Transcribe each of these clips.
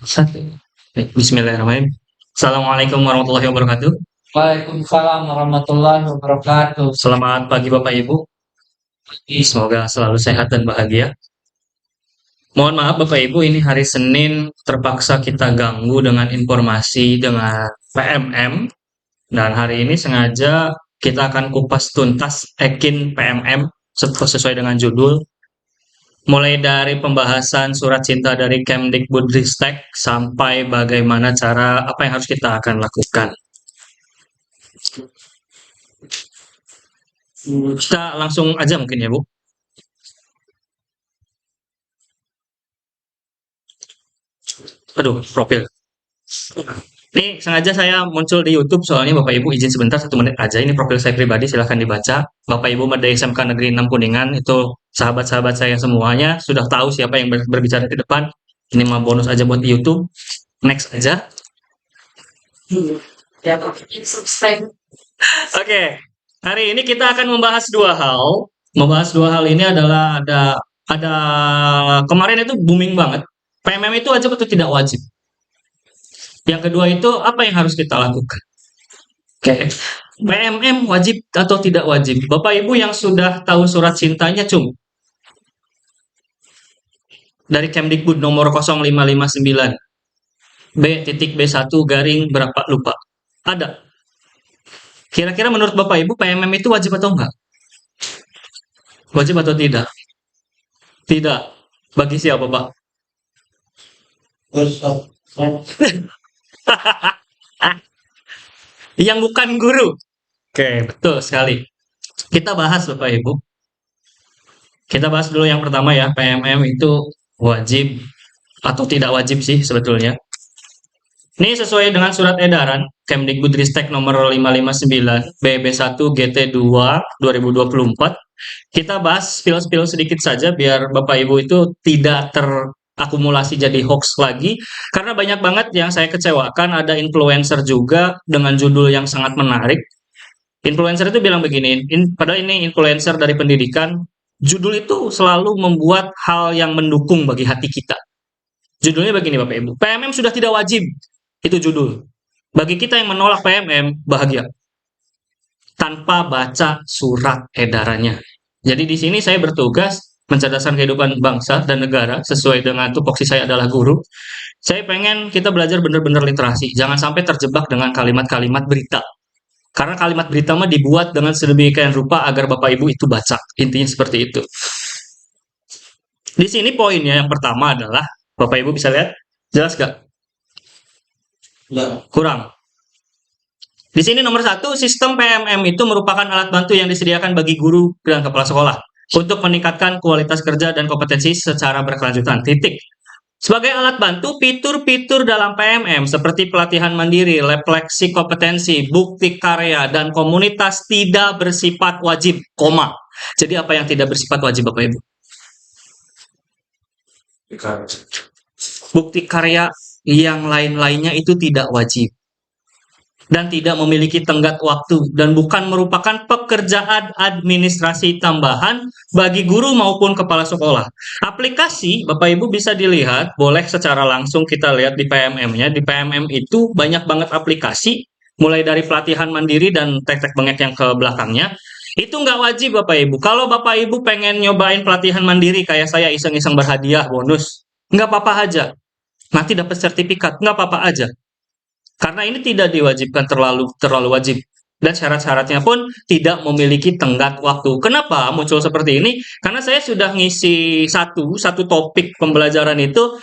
Satu. Baik, bismillahirrahmanirrahim. Assalamualaikum warahmatullahi wabarakatuh. Waalaikumsalam warahmatullahi wabarakatuh. Selamat pagi Bapak Ibu. Semoga selalu sehat dan bahagia. Mohon maaf Bapak Ibu, ini hari Senin terpaksa kita ganggu dengan informasi dengan PMM. Dan hari ini sengaja kita akan kupas tuntas Ekin PMM sesuai dengan judul. Mulai dari pembahasan surat cinta dari Kemdikbudristek sampai bagaimana cara apa yang harus kita akan lakukan. Kita langsung aja mungkin ya Bu. Aduh, profil. Ini sengaja saya muncul di YouTube soalnya Bapak Ibu izin sebentar 1 menit aja. Ini profil saya pribadi, silahkan dibaca. Bapak Ibu Mada SMK Negeri 6 Kuningan, itu sahabat-sahabat saya semuanya sudah tahu siapa yang berbicara di depan. Ini mah bonus aja buat di YouTube. Next aja. Oke, hari ini kita akan membahas dua hal. Membahas dua hal ini adalah ada kemarin itu booming banget. PMM itu wajib atau tidak wajib? Yang kedua itu apa yang harus kita lakukan? Oke, PMM wajib atau tidak wajib? Bapak Ibu yang sudah tahu surat cintanya dari Kemdikbud nomor 0559 B.B1 garing berapa lupa. Ada. Kira-kira menurut Bapak Ibu PMM itu wajib atau enggak? Wajib atau tidak? Tidak. Bagi siapa, Pak? Yang bukan guru. Oke, betul sekali. Kita bahas Bapak Ibu. Kita bahas dulu yang pertama ya, PMM itu wajib atau tidak wajib sih sebetulnya. Ini sesuai dengan surat edaran Kemdikbudristek nomor 559 BB1 GT2 2024. Kita bahas spill-spill sedikit saja biar Bapak Ibu itu tidak terakumulasi jadi hoax lagi. Karena banyak banget yang saya kecewakan, ada influencer juga dengan judul yang sangat menarik. Influencer itu bilang begini, padahal ini influencer dari pendidikan, judul itu selalu membuat hal yang mendukung bagi hati kita. Judulnya begini Bapak Ibu, PMM sudah tidak wajib. Itu judul. Bagi kita yang menolak PMM, bahagia. Tanpa baca surat edarannya. Jadi di sini saya bertugas mencerdaskan kehidupan bangsa dan negara sesuai dengan tupoksi saya adalah guru. Saya pengen kita belajar benar-benar literasi. Jangan sampai terjebak dengan kalimat-kalimat berita. Karena kalimat berita mah dibuat dengan sedemikian rupa agar Bapak Ibu itu baca. Intinya seperti itu. Di sini poinnya yang pertama adalah, Bapak Ibu bisa lihat, jelas gak? Kurang. Di sini nomor 1, sistem PMM itu merupakan alat bantu yang disediakan bagi guru dan kepala sekolah untuk meningkatkan kualitas kerja dan kompetensi secara berkelanjutan. Titik. Sebagai alat bantu, fitur-fitur dalam PMM seperti pelatihan mandiri, refleksi kompetensi, bukti karya, dan komunitas tidak bersifat wajib, koma. Jadi apa yang tidak bersifat wajib, Bapak Ibu? Bukti karya yang lain-lainnya itu tidak wajib dan tidak memiliki tenggat waktu dan bukan merupakan pekerjaan administrasi tambahan bagi guru maupun kepala sekolah. Aplikasi, Bapak Ibu bisa dilihat, boleh secara langsung kita lihat di PMM-nya. Di PMM itu banyak banget aplikasi, mulai dari pelatihan mandiri dan tek-tek bengek yang ke belakangnya. Itu nggak wajib Bapak Ibu. Kalau Bapak Ibu pengen nyobain pelatihan mandiri kayak saya iseng-iseng berhadiah bonus, nggak apa-apa aja. Nanti dapat sertifikat, nggak apa-apa aja. Karena ini tidak diwajibkan terlalu wajib dan syarat-syaratnya pun tidak memiliki tenggat waktu. Kenapa muncul seperti ini? Karena saya sudah ngisi satu topik pembelajaran itu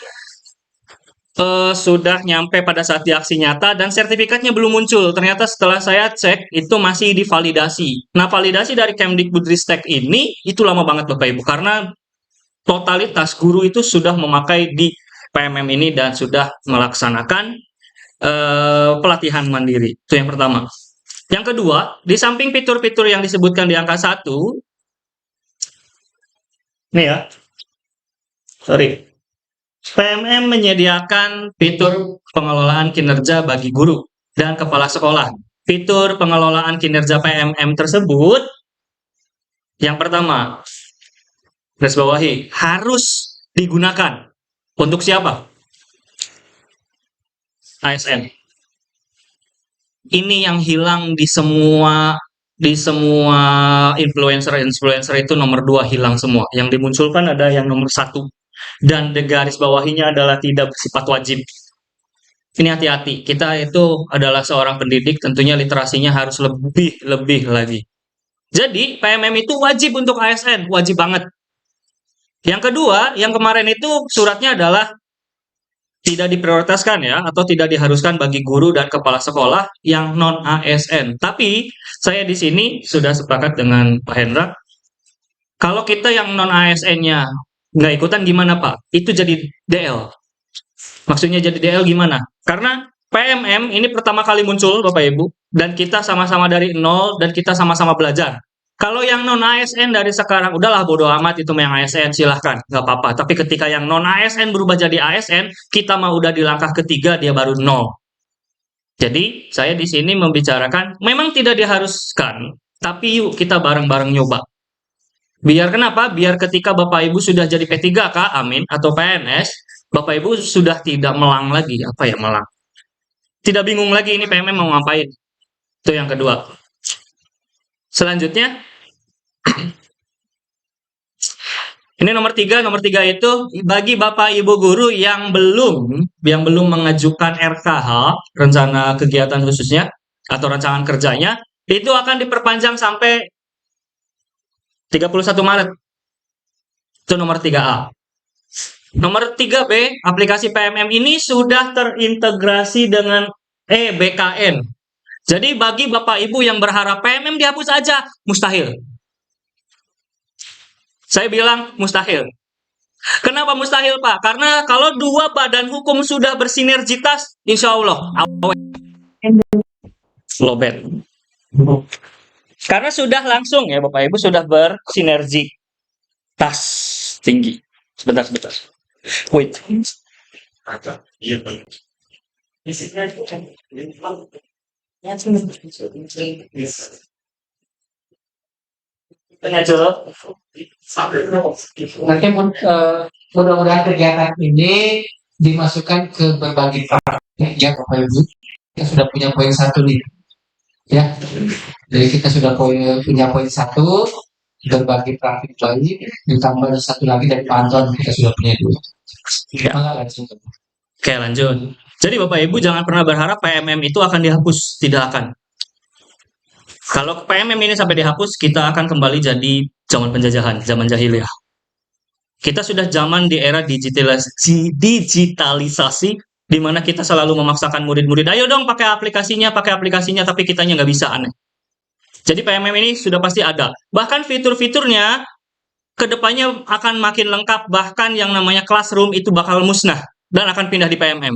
sudah nyampe pada saat di aksi nyata dan sertifikatnya belum muncul. Ternyata setelah saya cek itu masih divalidasi. Nah, validasi dari Kemdikbudristek ini itu lama banget Bapak Ibu karena totalitas guru itu sudah memakai di PMM ini dan sudah melaksanakan pelatihan mandiri. Itu yang pertama. Yang kedua, di samping fitur-fitur yang disebutkan di angka 1, nih ya, sorry, PMM menyediakan fitur pengelolaan kinerja bagi guru dan kepala sekolah. Fitur pengelolaan kinerja PMM tersebut, yang pertama, garis bawahi, harus digunakan. Untuk siapa? ASN. Ini yang hilang di semua influencer itu nomor 2 hilang semua. Yang dimunculkan ada yang nomor 1 dan di garis bawahinya adalah tidak bersifat wajib. Ini hati-hati. Kita itu adalah seorang pendidik, tentunya literasinya harus lebih lagi. Jadi, PMM itu wajib untuk ASN, wajib banget. Yang kedua, yang kemarin itu suratnya adalah tidak diprioritaskan ya, atau tidak diharuskan bagi guru dan kepala sekolah yang non ASN. Tapi saya di sini sudah sepakat dengan Pak Hendra, kalau kita yang non ASN-nya nggak ikutan gimana Pak? Itu jadi DL. Maksudnya jadi DL gimana? Karena PMM ini pertama kali muncul Bapak Ibu, dan kita sama-sama dari nol dan kita sama-sama belajar. Kalau yang non ASN dari sekarang, udahlah bodo amat itu yang ASN, silahkan, nggak apa-apa. Tapi ketika yang non ASN berubah jadi ASN, kita mah udah di langkah ketiga, dia baru nol. Jadi, saya di sini membicarakan, memang tidak diharuskan, tapi yuk kita bareng-bareng nyoba. Biar kenapa? Biar ketika Bapak Ibu sudah jadi P3K, amin, atau PNS, Bapak Ibu sudah tidak melang lagi. Apa ya melang? Tidak bingung lagi ini PMM mau ngapain. Itu yang kedua. Selanjutnya, ini nomor tiga itu bagi Bapak Ibu guru yang belum mengajukan RKH, rencana kegiatan khususnya, atau rancangan kerjanya, itu akan diperpanjang sampai 31 Maret. Itu nomor 3A. Nomor 3B, aplikasi PMM ini sudah terintegrasi dengan BKN. Jadi bagi Bapak Ibu yang berharap PMM dihapus aja, mustahil. Saya bilang mustahil. Kenapa mustahil, Pak? Karena kalau dua badan hukum sudah bersinergitas, insya Allah, lobet. Karena sudah langsung ya Bapak Ibu, sudah bersinergitas tinggi. Sebentar. Wait. Nanti mudah-mudahan kegiatan ini dimasukkan ke berbagai praktik ya Bapak Ibu. Kita sudah punya poin 1 nih. Ya. Jadi kita sudah punya poin 1 berbagi praktik lain, ditambah 1 lagi dari pantauan kita sudah punya 2. Ya. Oke, lanjut. Jadi Bapak Ibu jangan pernah berharap PMM itu akan dihapus, tidak akan. Kalau PMM ini sampai dihapus, kita akan kembali jadi zaman penjajahan, zaman jahiliyah. Kita sudah zaman di era digitalisasi, di mana kita selalu memaksakan murid-murid, ayo dong pakai aplikasinya, tapi kitanya nggak bisa, aneh. Jadi PMM ini sudah pasti ada. Bahkan fitur-fiturnya kedepannya akan makin lengkap, bahkan yang namanya classroom itu bakal musnah dan akan pindah di PMM.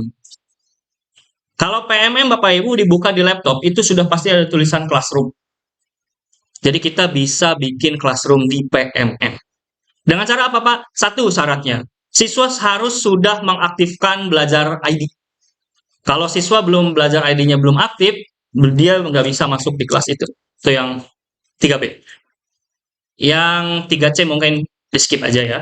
Kalau PMM Bapak Ibu dibuka di laptop, itu sudah pasti ada tulisan classroom. Jadi kita bisa bikin classroom di PMM. Dengan cara apa Pak? 1 syaratnya, siswa harus sudah mengaktifkan belajar ID. Kalau siswa belum belajar ID-nya belum aktif, dia nggak bisa masuk di kelas itu. Itu yang 3B. Yang 3C mungkin di skip aja ya.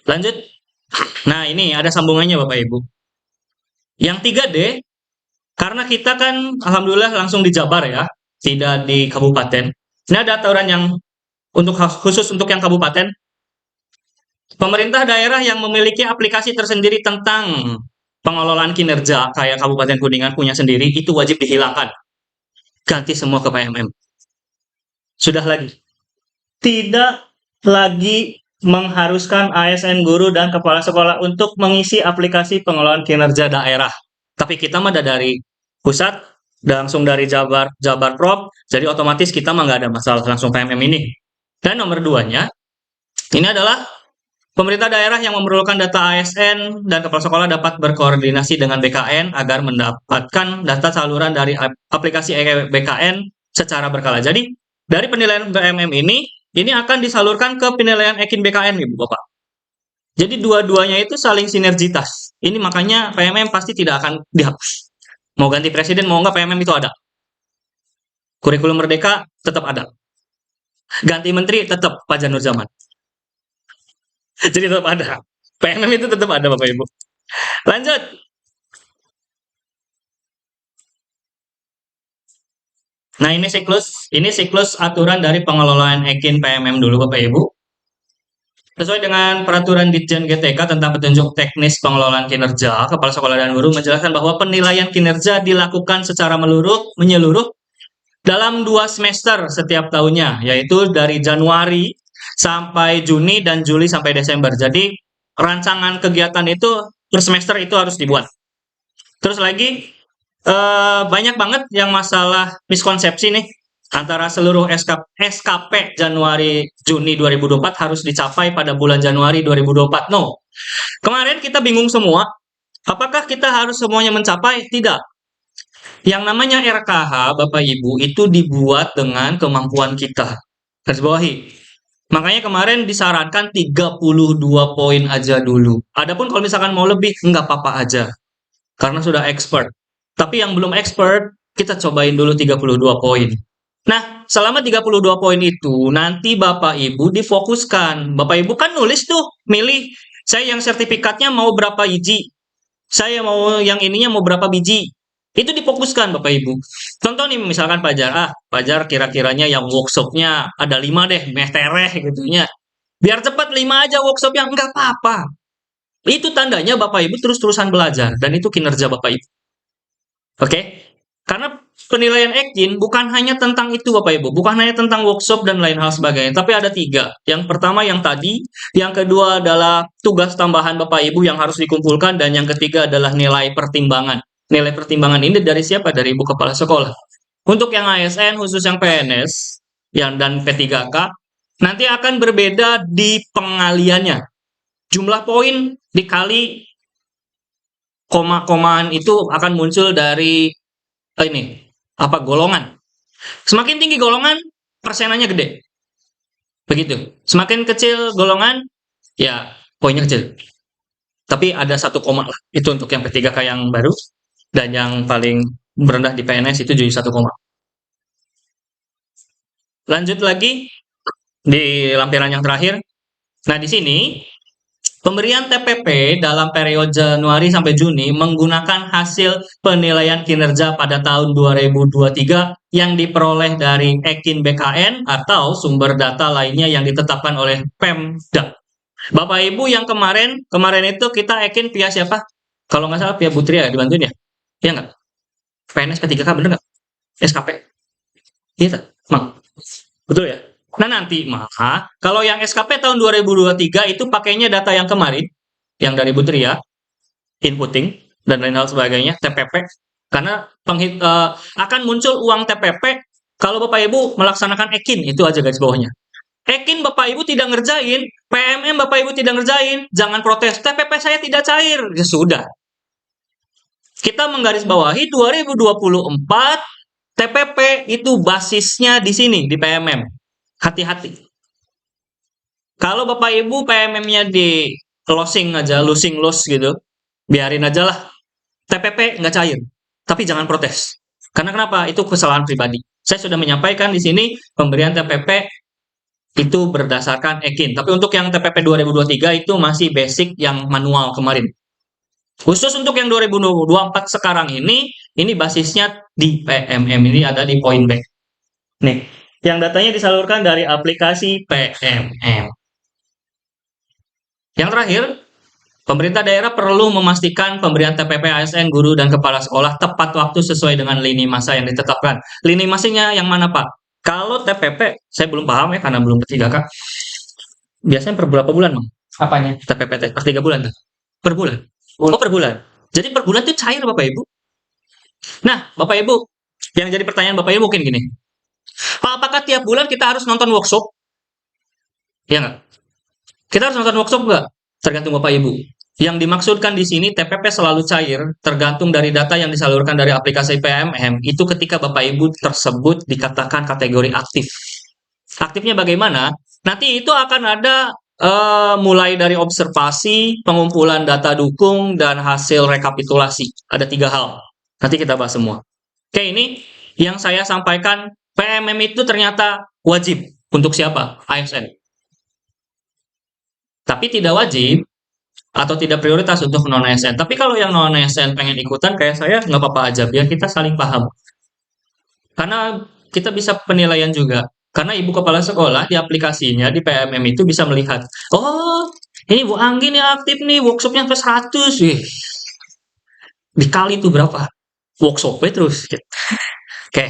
Lanjut. Nah, ini ada sambungannya Bapak Ibu. Yang 3D, karena kita kan alhamdulillah langsung di Jabar ya, tidak di kabupaten. Ini ada aturan yang khusus untuk yang kabupaten. Pemerintah daerah yang memiliki aplikasi tersendiri tentang pengelolaan kinerja, kayak Kabupaten Kuningan punya sendiri, itu wajib dihilangkan. Ganti semua ke PMM. Sudah lagi. Tidak lagi mengharuskan ASN guru dan kepala sekolah untuk mengisi aplikasi pengelolaan kinerja daerah. Tapi kita mah dari pusat, langsung dari Jabar Prop, jadi otomatis kita mah nggak ada masalah langsung PMM ini. Dan nomor 2-nya, ini adalah pemerintah daerah yang memerlukan data ASN dan kepala sekolah dapat berkoordinasi dengan BKN agar mendapatkan data saluran dari aplikasi BKN secara berkala. Jadi, dari penilaian PMM ini akan disalurkan ke penilaian EKIN BKN, Ibu Bapak. Jadi dua-duanya itu saling sinergitas. Ini makanya PMM pasti tidak akan dihapus. Mau ganti presiden, mau nggak PMM itu ada. Kurikulum Merdeka tetap ada. Ganti menteri tetap Fajar Nurjaman. Jadi tetap ada. PMM itu tetap ada Bapak Ibu. Lanjut. Nah, ini siklus aturan dari pengelolaan Ekin PMM dulu Bapak Ibu. Sesuai dengan peraturan Ditjen GTK tentang petunjuk teknis pengelolaan kinerja, Kepala Sekolah dan Guru menjelaskan bahwa penilaian kinerja dilakukan secara menyeluruh dalam 2 semester setiap tahunnya, yaitu dari Januari sampai Juni dan Juli sampai Desember. Jadi rancangan kegiatan itu per semester itu harus dibuat. Terus lagi banyak banget yang masalah miskonsepsi nih antara seluruh SKP Januari Juni 2024 harus dicapai pada bulan Januari 2024. No. Kemarin kita bingung semua. Apakah kita harus semuanya mencapai? Tidak. Yang namanya RKH, Bapak Ibu, itu dibuat dengan kemampuan kita. Garis bawahi. Makanya kemarin disarankan 32 poin aja dulu. Adapun kalau misalkan mau lebih, nggak apa-apa aja. Karena sudah expert. Tapi yang belum expert, kita cobain dulu 32 poin. Nah, selama 32 poin itu, nanti Bapak Ibu difokuskan. Bapak Ibu kan nulis tuh, milih. Saya yang sertifikatnya mau berapa biji. Saya mau yang ininya mau berapa biji. Itu difokuskan Bapak Ibu. Contoh nih misalkan Pajar, Pajar kira-kiranya yang workshopnya ada 5 deh, metereh gitunya. Biar cepat 5 aja workshopnya, nggak apa-apa. Itu tandanya Bapak Ibu terus-terusan belajar, dan itu kinerja Bapak Ibu. Oke? Karena penilaian Ekin bukan hanya tentang itu Bapak Ibu, bukan hanya tentang workshop dan lain hal sebagainya, tapi ada 3. Yang pertama yang tadi, yang kedua adalah tugas tambahan Bapak Ibu yang harus dikumpulkan, dan yang ketiga adalah nilai pertimbangan. Nilai pertimbangan ini dari siapa? Dari Ibu Kepala Sekolah. Untuk yang ASN, khusus yang PNS, dan P3K, nanti akan berbeda di pengaliannya. Jumlah poin dikali koma-komaan itu akan muncul dari golongan. Semakin tinggi golongan, persenannya gede. Begitu. Semakin kecil golongan, ya poinnya kecil. Tapi ada 1 koma lah. Itu untuk yang P3K yang baru. Dan yang paling merendah di PNS itu jadi 1 koma. Lanjut lagi di lampiran yang terakhir. Nah, di sini pemberian TPP dalam periode Januari sampai Juni menggunakan hasil penilaian kinerja pada tahun 2023 yang diperoleh dari Ekin BKN atau sumber data lainnya yang ditetapkan oleh Pemda. Bapak Ibu yang kemarin itu kita Ekin via siapa? Kalau nggak salah via Butri ya, dibantuin ya? Iya nggak? PNS P3K bener nggak? SKP? Iya, Mang. Betul ya? Nah nanti, maka kalau yang SKP tahun 2023 itu pakainya data yang kemarin, yang dari Butri ya, inputting, dan lain hal sebagainya, TPP, karena akan muncul uang TPP kalau Bapak Ibu melaksanakan Ekin, itu aja garis bawahnya. Ekin Bapak Ibu tidak ngerjain, PMM Bapak Ibu tidak ngerjain, jangan protes, TPP saya tidak cair, ya sudah. Kita menggarisbawahi 2024 TPP itu basisnya di sini, di PMM. Hati-hati. Kalau Bapak Ibu PMM-nya di losing aja, losing loss gitu, biarin aja lah. TPP nggak cair. Tapi jangan protes. Karena kenapa? Itu kesalahan pribadi. Saya sudah menyampaikan di sini pemberian TPP itu berdasarkan Ekin. Tapi untuk yang TPP 2023 itu masih basic yang manual kemarin. Khusus untuk yang 2024 sekarang ini basisnya di PMM, ini ada di point bank. Nih, yang datanya disalurkan dari aplikasi PMM. Yang terakhir, pemerintah daerah perlu memastikan pemberian TPP ASN guru dan kepala sekolah tepat waktu sesuai dengan lini masa yang ditetapkan. Lini masanya yang mana, Pak? Kalau TPP, saya belum paham ya karena belum P3K. Biasanya per berapa bulan, Bang? Apanya? TPP per 3 bulan tuh. Per bulan. Oh, per bulan. Jadi per bulan itu cair Bapak Ibu. Nah, Bapak Ibu, yang jadi pertanyaan Bapak Ibu mungkin gini. Pak, apakah tiap bulan kita harus nonton workshop? Ya nggak? Kita harus nonton workshop nggak? Tergantung Bapak Ibu. Yang dimaksudkan di sini TPP selalu cair, tergantung dari data yang disalurkan dari aplikasi PMM, itu ketika Bapak Ibu tersebut dikatakan kategori aktif. Aktifnya bagaimana? Nanti itu akan ada mulai dari observasi, pengumpulan data dukung, dan hasil rekapitulasi. Ada 3 hal. Nanti kita bahas semua. Oke, ini yang saya sampaikan PMM itu ternyata wajib untuk siapa? ASN. Tapi tidak wajib atau tidak prioritas untuk non ASN. Tapi kalau yang non ASN pengen ikutan kayak saya nggak apa-apa aja, biar kita saling paham. Karena kita bisa penilaian juga. Karena ibu kepala sekolah di aplikasinya di PMM itu bisa melihat, oh ini Bu Anggi nih aktif nih workshopnya sampai 100, wih, dikali tuh berapa workshopnya terus. Oke,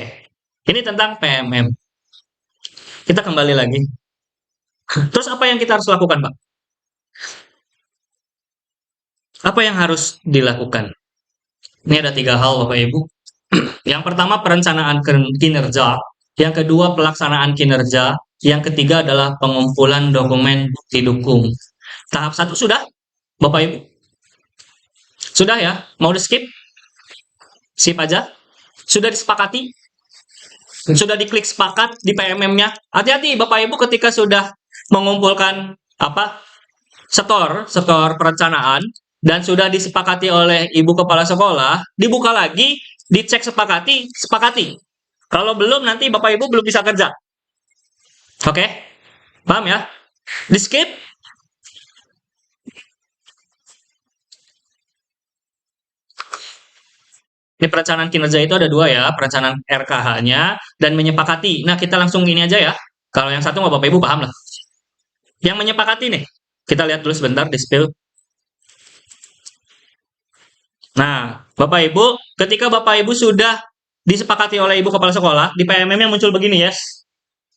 ini tentang PMM. Kita kembali lagi. Terus apa yang kita harus lakukan, Pak? Apa yang harus dilakukan? Ini ada 3 hal, Bapak Ibu. Yang pertama perencanaan kinerja, yang kedua pelaksanaan kinerja, yang ketiga adalah pengumpulan dokumen bukti dukung. Tahap 1 sudah, Bapak Ibu? Sudah ya? Mau di skip? Skip aja? Sudah disepakati? Sudah diklik sepakat di PMM-nya? Hati-hati Bapak Ibu ketika sudah mengumpulkan setor perencanaan dan sudah disepakati oleh ibu kepala sekolah, dibuka lagi, dicek sepakati. Kalau belum nanti Bapak Ibu belum bisa kerja. Oke? Paham ya? Di skip. Ini perencanaan kinerja itu ada 2 ya, perencanaan RKH-nya dan menyepakati. Nah, kita langsung ini aja ya. Kalau yang satu nggak Bapak Ibu paham lah. Yang menyepakati nih, kita lihat dulu sebentar di spill. Nah, Bapak Ibu, ketika Bapak Ibu sudah disepakati oleh Ibu Kepala Sekolah, di PMM-nya muncul begini ya,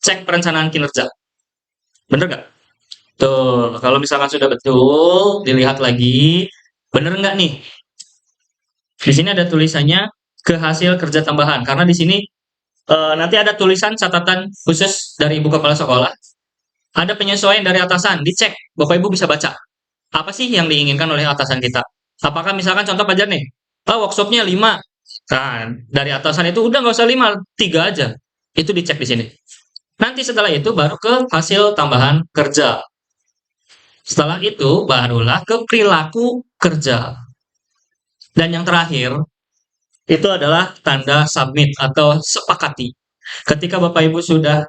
cek perencanaan kinerja. Bener nggak? Tuh, kalau misalkan sudah betul, dilihat lagi, bener nggak nih? Di sini ada tulisannya ke hasil kerja tambahan, karena di sini nanti ada tulisan catatan khusus dari Ibu Kepala Sekolah, ada penyesuaian dari atasan, dicek, Bapak Ibu bisa baca. Apa sih yang diinginkan oleh atasan kita? Apakah misalkan contoh pelajar nih, workshopnya 5. Nah, dari atasan itu udah nggak usah 5, 3 aja. Itu dicek di sini. Nanti setelah itu baru ke hasil tambahan kerja. Setelah itu barulah ke perilaku kerja. Dan yang terakhir, itu adalah tanda submit atau sepakati. Ketika Bapak Ibu sudah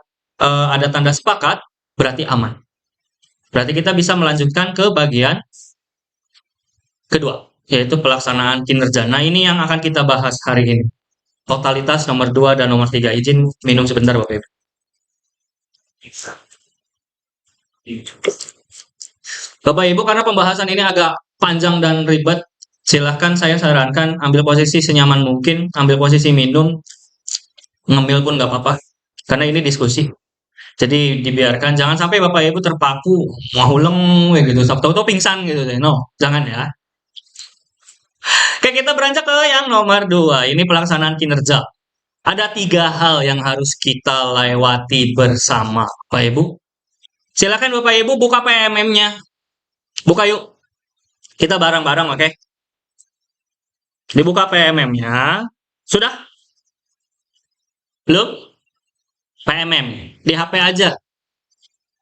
ada tanda sepakat, berarti aman. Berarti kita bisa melanjutkan ke bagian kedua, yaitu pelaksanaan kinerja. Nah, ini yang akan kita bahas hari ini. Totalitas nomor 2 dan nomor 3. Izin minum sebentar, Bapak Ibu. Bapak Ibu, karena pembahasan ini agak panjang dan ribet, silahkan saya sarankan ambil posisi senyaman mungkin, ambil posisi minum, ngemil pun nggak apa-apa, karena ini diskusi. Jadi dibiarkan, jangan sampai Bapak Ibu terpaku, ngahuleng gitu, tahu-tahu pingsan gitu deh. No, jangan ya. Oke, kita beranjak ke yang nomor 2. Ini pelaksanaan kinerja. Ada 3 hal yang harus kita lewati bersama, Bapak Ibu. Silakan Bapak Ibu buka PMM-nya. Buka yuk. Kita bareng-bareng, oke? Dibuka PMM-nya. Sudah? Belum? PMM. Di HP aja.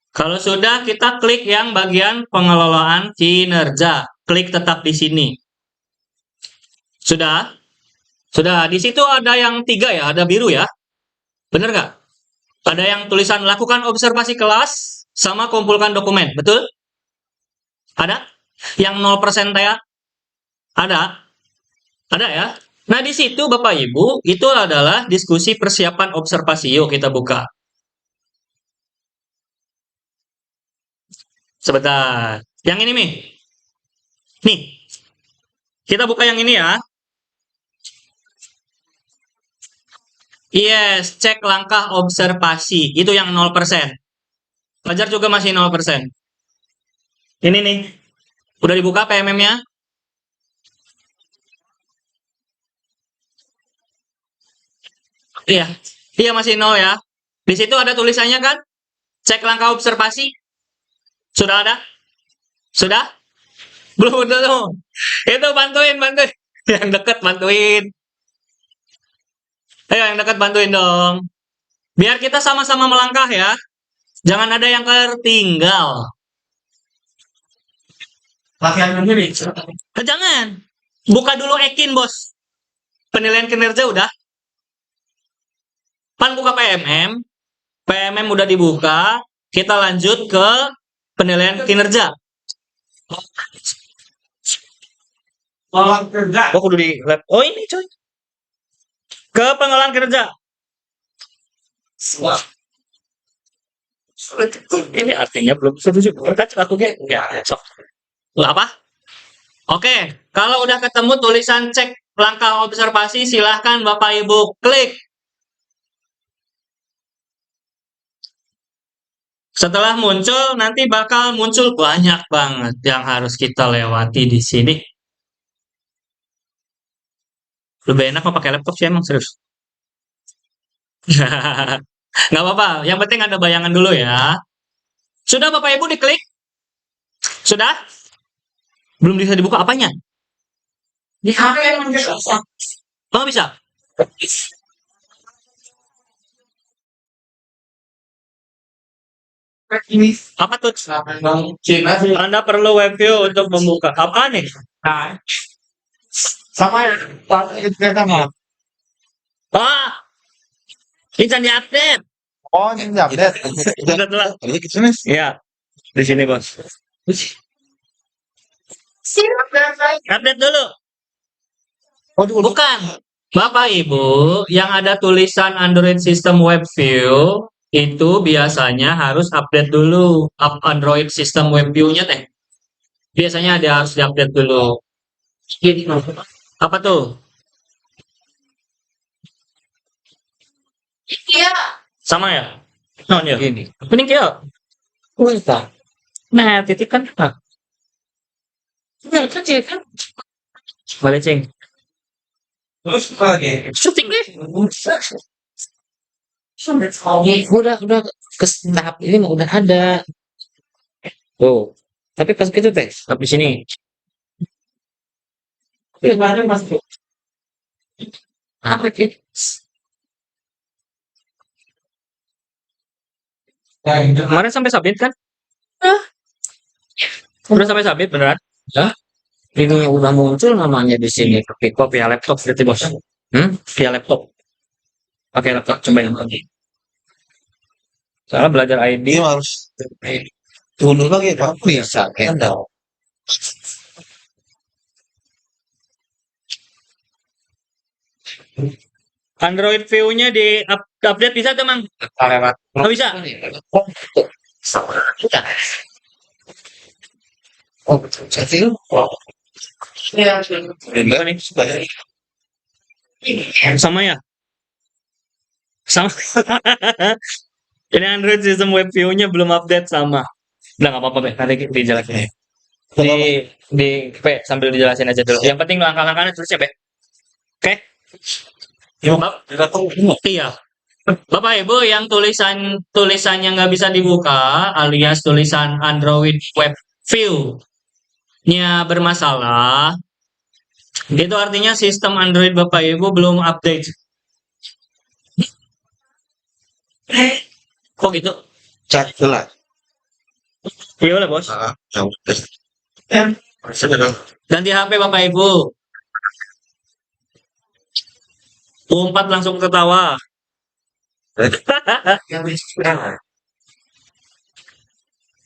Kalau sudah, kita klik yang bagian pengelolaan kinerja. Klik tetap di sini. Sudah? Sudah. Di situ ada yang 3 ya, ada biru ya. Bener nggak? Ada yang tulisan lakukan observasi kelas sama kumpulkan dokumen. Betul? Ada? Yang 0% ya? Ada? Ada ya? Nah, di situ Bapak Ibu, itu adalah diskusi persiapan observasi. Yuk kita buka. Sebentar. Yang ini nih. Nih. Kita buka yang ini ya. Yes, cek langkah observasi. Itu yang 0%. Pelajar juga masih 0%. Ini nih. Udah dibuka PMM-nya? Iya. Iya masih 0 ya. Di situ ada tulisannya kan? Cek langkah observasi. Sudah ada? Sudah? Belum belum. Itu bantuin. Yang dekat bantuin. Ayo yang dekat bantuin dong. Biar kita sama-sama melangkah ya. Jangan ada yang tertinggal. Latihan sendiri. Jangan. Buka dulu Ekin, Bos. Penilaian kinerja udah. Kan buka PMM, PMM udah dibuka, kita lanjut ke penilaian kinerja. Oh, kudu di lab. Oh, ini coy. Ke pengolahan kinerja. Ini artinya belum setuju. Kan aku ya, sok. Lah apa? Oke, kalau udah ketemu tulisan cek langkah observasi, silahkan Bapak Ibu klik. Setelah muncul, nanti bakal muncul banyak banget yang harus kita lewati di sini. Lebih enak mau pakai laptop sih emang serius. Nggak apa-apa, yang penting ada bayangan dulu ya. Sudah Bapak Ibu diklik? Sudah? Belum bisa dibuka apanya? Di HP emang bisa. Oh, bisa? Ini Apa tuh? Cina sih. Anda perlu webview untuk membuka. Apa nih? Nah, sama ya. Kita nggak. Ah, bisa diupdate. Oh, ini update. Udah telah. Ini di sini. Iya, di sini bos. Update dulu. Oh, dulu. Bukan. Bapak Ibu, yang ada tulisan Android System Web View itu biasanya harus update dulu. Android System Web View-nya teh. Biasanya ada harus diupdate dulu. Apa tuh? Iya. Sama ya? Nah, ya. Ini. Ini kia. Kuita. Nah, titik kan. Nah, Kecil kan? balik cing. Terus lagi. Syuting deh. Udah ke tahap ini mah udah ada. Tuh. Tapi pas gitu teh, tapi sini. Kemarin masuk. Apa sih? Kemarin sampai submit kan? Udah sampai submit beneran? Ya. Ini udah muncul namanya di sini. Kok via laptop berarti bos? Via laptop. Pakai laptop cobain lagi. Soalnya belajar ID Ini harus turun lagi, Pak. Bisa kan dong. Android view-nya di update bisa tuh, Mang? Lewat. Nggak bisa? Sama kita. Oh, jadi ya, Apa nih? Sama ya? Sama. Ini Android System Web View-nya belum update sama. Udah nggak apa-apa, Be. Nanti dijelasin. Di P sambil dijelasin aja dulu. Yang penting langkah-langkahnya tulisnya, Be. Oke? Iya. Bapak Ibu yang tulisannya nggak bisa dibuka alias tulisan Android Web View-nya bermasalah, itu artinya sistem Android Bapak Ibu belum update. Kok gitu? Cek jelas. Iya boleh bos. Ya udah. Ganti HP Bapak Ibu. U4 langsung ketawa.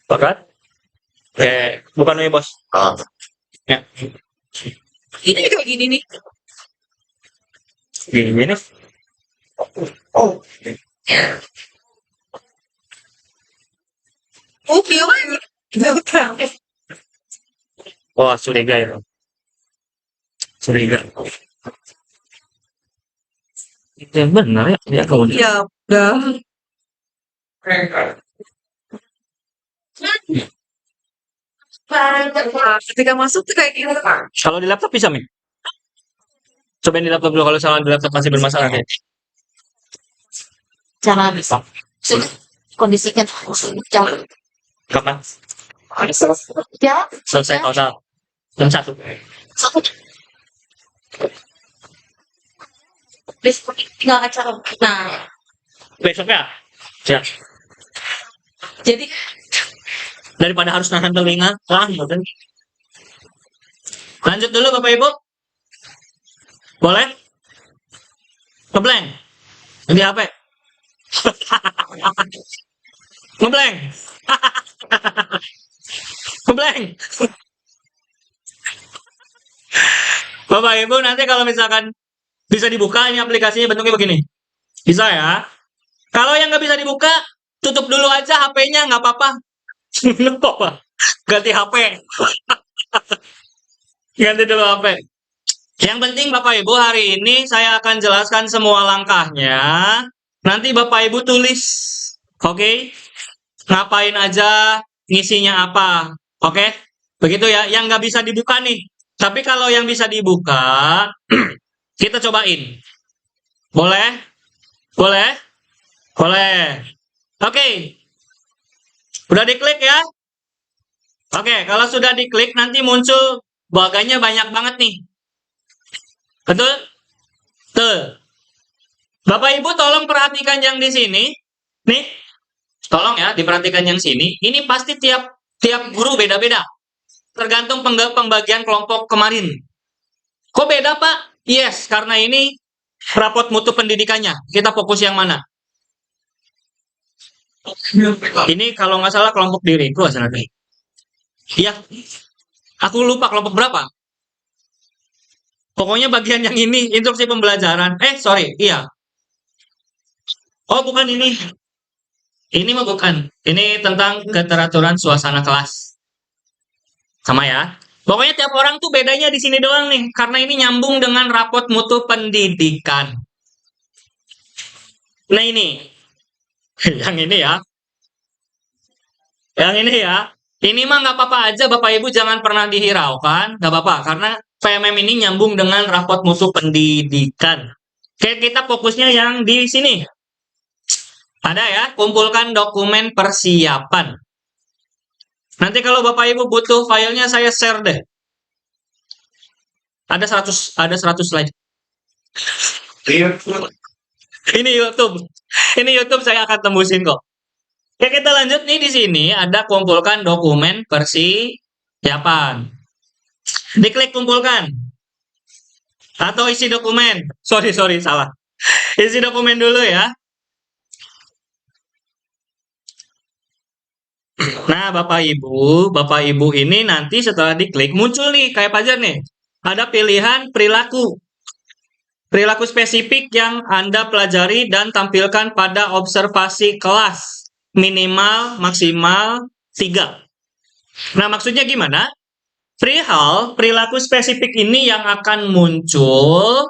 Bakat? Bukan nih bos. Ya. ini kayak gini nih. Gini nih. Oh, Oh, gimana? Wah, curiga ya. Curiga. Itu yang benar ya, ya kemudian. Ya, udah. Ketika masuk tuh kayak gini. Kalau di laptop bisa, Mi? Cobain di laptop dulu, kalau salah di laptop masih bermasalah ya. Cara bisa. Sudah kondisikan jam Kapan? ya Selesai kalau salah. Jam 1. satu besok tinggal acara. Nah, Besoknya? Ya. jadi Daripada harus nahan telinga, betul. Lanjut dulu Bapak Ibu. Boleh? Ngeblank? Di HP? Ngeblank. Ngeblank. Bapak Ibu nanti kalau misalkan bisa dibuka ini aplikasinya bentuknya begini. Bisa ya. Kalau yang nggak bisa dibuka, tutup dulu aja HP-nya, nggak apa-apa. Nggak apa-apa. Ganti HP. Ganti dulu HP. Yang penting Bapak Ibu hari ini saya akan jelaskan semua langkahnya. Nanti Bapak Ibu tulis. Oke? Ngapain aja, ngisinya apa. Oke? Begitu ya. Yang nggak bisa dibuka nih. Tapi kalau yang bisa dibuka, kita cobain. Boleh? Boleh? Boleh. Oke. Udah diklik ya? Oke, kalau sudah diklik nanti muncul baganya banyak banget nih. Betul? Betul. Bapak Ibu tolong perhatikan yang di sini. Nih, tolong ya diperhatikan yang sini. Ini pasti tiap guru beda-beda. Tergantung pembagian kelompok kemarin. Kok beda, Pak? Yes, karena ini rapot mutu pendidikannya. Kita fokus yang mana? Ini kalau nggak salah kelompok diriku asalnya. Iya, aku lupa kelompok berapa. Pokoknya bagian yang ini, instruksi pembelajaran. Sorry, iya. Oh, bukan ini. Ini mah bukan. Ini tentang keteraturan suasana kelas. Sama ya. Pokoknya tiap orang tuh bedanya di sini doang nih. Karena ini nyambung dengan rapot mutu pendidikan. Nah ini. Yang ini ya. Yang ini ya. Ini mah nggak apa-apa aja Bapak Ibu jangan pernah dihiraukan. Nggak apa-apa. Karena PMM ini nyambung dengan rapot mutu pendidikan. Oke, kita fokusnya yang di sini. Ada ya, kumpulkan dokumen persiapan. Nanti kalau Bapak Ibu butuh filenya saya share deh. Ada 100 slide. Ini YouTube. Ini YouTube saya akan tembusin kok. Ya kita lanjut nih di sini ada kumpulkan dokumen persiapan. Diklik kumpulkan. Atau isi dokumen. Sorry salah. Isi dokumen dulu ya. Nah, Bapak Ibu ini nanti setelah diklik muncul nih kayak Pajar nih. Ada pilihan perilaku. Perilaku spesifik yang Anda pelajari dan tampilkan pada observasi kelas. Minimal, maksimal 3. Nah, maksudnya gimana? Perihal perilaku spesifik ini yang akan muncul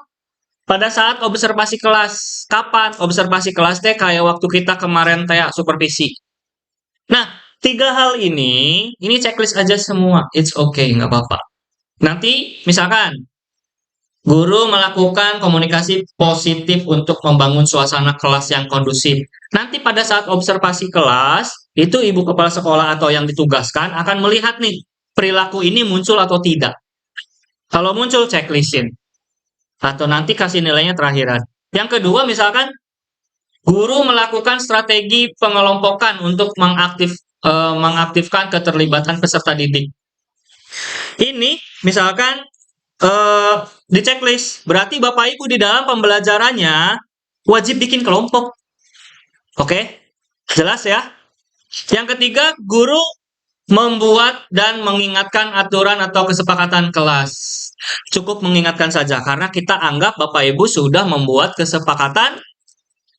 pada saat observasi kelas. Kapan observasi kelas teh kayak waktu kita kemarin teh supervisi. Nah, 3 hal ini checklist aja semua. It's okay, nggak apa-apa. Nanti misalkan guru melakukan komunikasi positif untuk membangun suasana kelas yang kondusif. Nanti pada saat observasi kelas, itu ibu kepala sekolah atau yang ditugaskan akan melihat nih, perilaku ini muncul atau tidak. Kalau muncul, checklistin. Atau nanti kasih nilainya terakhiran. Yang kedua, misalkan guru melakukan strategi pengelompokan untuk mengaktifkan keterlibatan peserta didik. Ini misalkan di checklist, berarti Bapak Ibu di dalam pembelajarannya wajib bikin kelompok. Oke, jelas ya? Yang ketiga, guru membuat dan mengingatkan aturan atau kesepakatan kelas. Cukup mengingatkan saja, karena kita anggap Bapak Ibu sudah membuat kesepakatan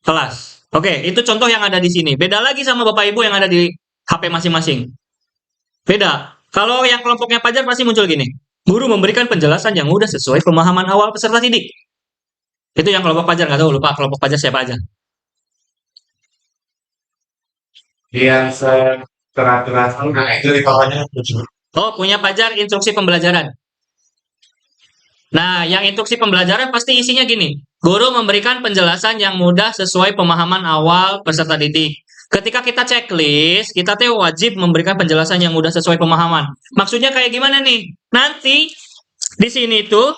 kelas. Oke, itu contoh yang ada di sini. Beda lagi sama Bapak Ibu yang ada di HP masing-masing. Beda. Kalau yang kelompoknya Pajar pasti muncul gini. Guru memberikan penjelasan yang mudah sesuai pemahaman awal peserta didik. Itu yang kelompok Pajar, nggak tahu, lupa kelompok Pajar siapa aja. Yang teratur itu di bawahnya. Oh, punya Pajar instruksi pembelajaran. Nah, yang instruksi pembelajaran pasti isinya gini. Guru memberikan penjelasan yang mudah sesuai pemahaman awal peserta didik. Ketika kita checklist, kita tuh wajib memberikan penjelasan yang mudah sesuai pemahaman. Maksudnya kayak gimana nih? Nanti di sini tuh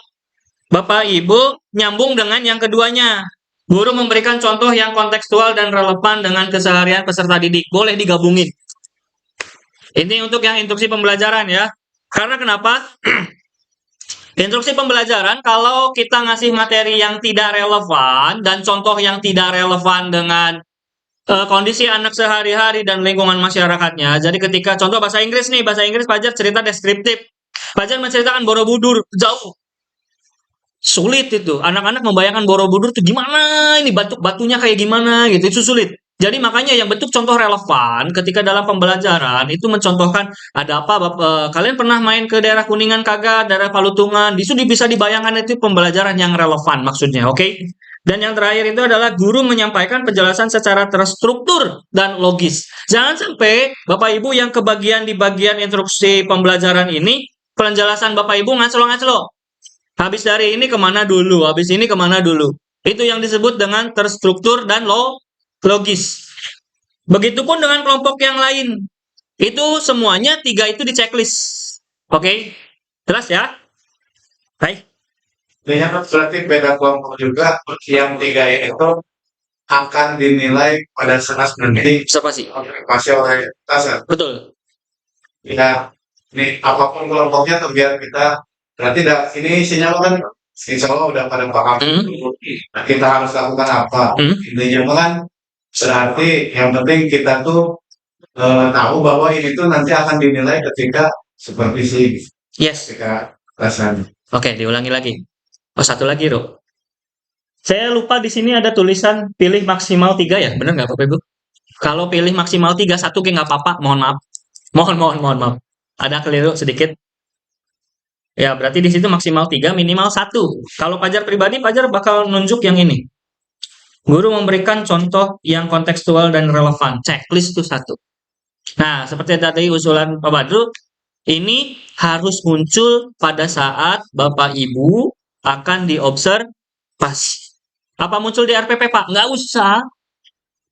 Bapak Ibu nyambung dengan yang keduanya. Guru memberikan contoh yang kontekstual dan relevan dengan keseharian peserta didik. Boleh digabungin. Ini untuk yang instruksi pembelajaran ya. Karena kenapa? Instruksi pembelajaran, kalau kita ngasih materi yang tidak relevan dan contoh yang tidak relevan dengan kondisi anak sehari-hari dan lingkungan masyarakatnya. Jadi ketika contoh bahasa Inggris nih, bahasa Inggris Fajar cerita deskriptif. Fajar menceritakan Borobudur jauh. Sulit itu. Anak-anak membayangkan Borobudur itu gimana, ini batunya kayak gimana gitu. Itu sulit. Jadi makanya yang bentuk contoh relevan ketika dalam pembelajaran itu mencontohkan ada apa kalian pernah main ke daerah Kuningan kagak, daerah Palutungan, itu bisa dibayangkan itu pembelajaran yang relevan maksudnya, oke? Dan yang terakhir itu adalah guru menyampaikan penjelasan secara terstruktur dan logis. Jangan sampai Bapak Ibu yang kebagian di bagian instruksi pembelajaran ini, penjelasan Bapak Ibu ngacelo-ngacelo. Habis dari ini kemana dulu, habis ini kemana dulu. Itu yang disebut dengan terstruktur dan logis. Begitupun dengan kelompok yang lain. Itu semuanya 3 itu di checklist. Oke? Jelas ya? Baik. Intinya kan berarti beda kelompok juga. Yang 3 itu akan dinilai pada saat nanti Observasi. observasi oleh kita. Betul. Ya, ini apapun kelompoknya tuh biar kita berarti ini isinya kan insya Allah udah pada paham. Nah, kita harus lakukan apa? Intinya kan berarti yang penting kita tuh tahu bahwa ini tuh nanti akan dinilai ketika supervisi, Yes. ketika rasanya. Oke, diulangi lagi. Oh, satu lagi, Ro. Saya lupa di sini ada tulisan pilih maksimal 3 ya. Benar nggak Bapak Ibu? Kalau pilih maksimal 3, 1 kayak nggak apa-apa. Mohon maaf. Mohon maaf. Ada keliru sedikit. Ya, berarti di situ maksimal 3, minimal 1. Kalau Fajar pribadi, Fajar bakal nunjuk yang ini. Guru memberikan contoh yang kontekstual dan relevan. Checklist itu 1. Nah, seperti tadi usulan Pak Badru, ini harus muncul pada saat Bapak Ibu akan diobservasi. Apa muncul di RPP, Pak? Nggak usah.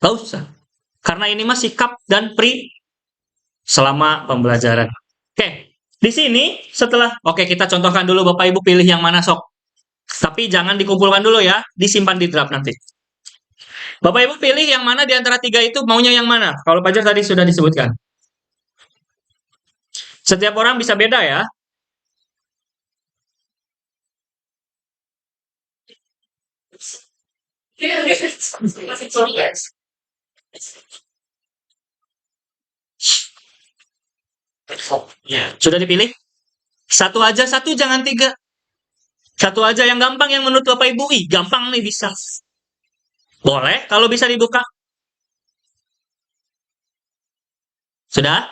Nggak usah. Karena ini mah sikap dan selama pembelajaran. Oke. Di sini setelah, oke kita contohkan dulu Bapak Ibu pilih yang mana sok. Tapi jangan dikumpulkan dulu ya, disimpan di draft nanti. Bapak Ibu pilih yang mana di antara 3 itu, maunya yang mana? Kalau Fajar tadi sudah disebutkan. Setiap orang bisa beda ya. Sudah dipilih? Satu aja, satu jangan 3. Satu aja yang gampang yang menurut Bapak Ibu, gampang nih bisa. Boleh kalau bisa dibuka. Sudah?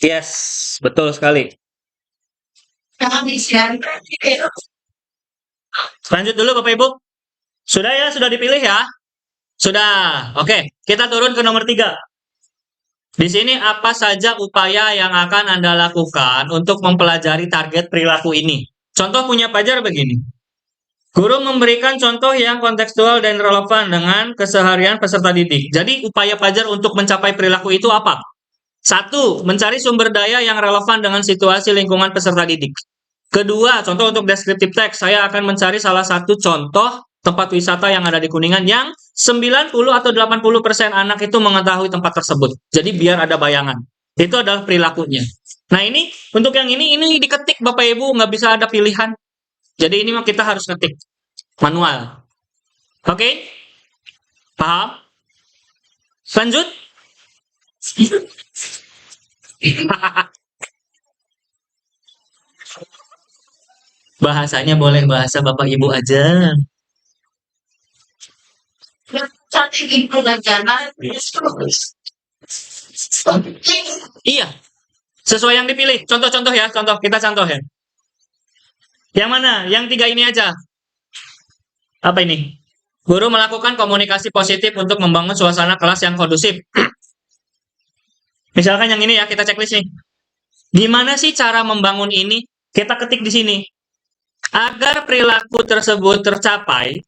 Yes, betul sekali. Lanjut dulu Bapak Ibu. Sudah ya, sudah dipilih ya? Sudah. Oke, kita turun ke nomor 3. Di sini apa saja upaya yang akan Anda lakukan untuk mempelajari target perilaku ini? Contoh punya Fajar begini. Guru memberikan contoh yang kontekstual dan relevan dengan keseharian peserta didik. Jadi upaya Fajar untuk mencapai perilaku itu apa? 1. Mencari sumber daya yang relevan dengan situasi lingkungan peserta didik. Kedua, contoh untuk deskriptif teks, saya akan mencari salah satu contoh tempat wisata yang ada di Kuningan yang 90 atau 80% anak itu mengetahui tempat tersebut. Jadi biar ada bayangan. Itu adalah perilakunya. Nah ini, untuk yang ini diketik Bapak Ibu, nggak bisa ada pilihan. Jadi ini mah kita harus ketik. Manual. Oke? Paham? Lanjut? Bahasanya boleh bahasa Bapak Ibu aja. Iya. Sesuai yang dipilih. Contoh-contoh ya. Contoh. Kita contoh ya. Yang mana? Yang 3 ini aja. Apa ini? Guru melakukan komunikasi positif untuk membangun suasana kelas yang kondusif. Misalkan yang ini ya. Kita checklist nih. Gimana sih cara membangun ini? Kita ketik di sini. Agar perilaku tersebut tercapai,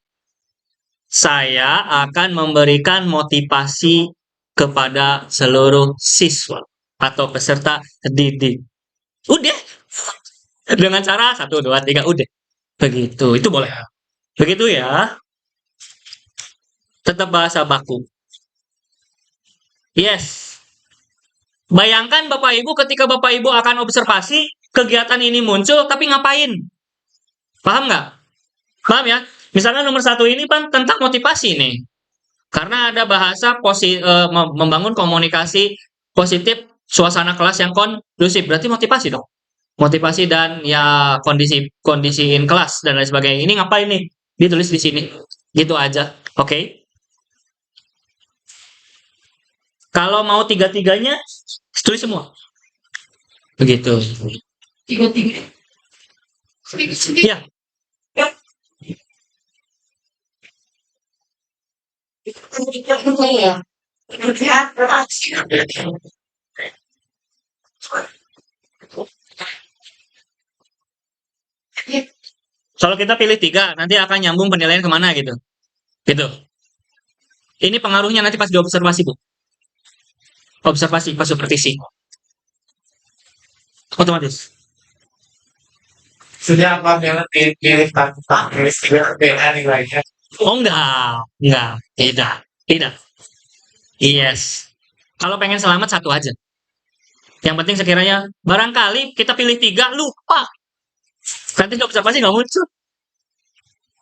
saya akan memberikan motivasi kepada seluruh siswa. atau peserta didik. Udah. Dengan cara 1, 2, 3, udah. Begitu. Itu boleh. Begitu ya. Tetap bahasa baku. Yes. Bayangkan Bapak Ibu ketika Bapak Ibu akan observasi, kegiatan ini muncul, tapi ngapain? Paham nggak? Paham ya? Misalnya nomor 1 ini kan tentang motivasi nih. Karena ada bahasa membangun komunikasi positif, suasana kelas yang kondusif. Berarti motivasi dong. Motivasi dan ya kondisiin kelas dan lain sebagainya. Ini ngapain nih? Ditulis di sini. Gitu aja. Oke. Kalau mau tiga-tiganya, tulis semua. Begitu. Tiga-tiga. Ya. Ya. Kalau kita pilih 3, nanti akan nyambung penilaian kemana gitu. Gitu. Ini pengaruhnya nanti pas diobservasi, Bu. Observasi, pas supervisi. Otomatis. Sudah apa pilih tanpa beda nilainya? Oh enggak, tidak. Yes. Kalau pengen selamat 1 aja. Yang penting sekiranya barangkali kita pilih 3 lupa. Nanti observasi nggak muncul.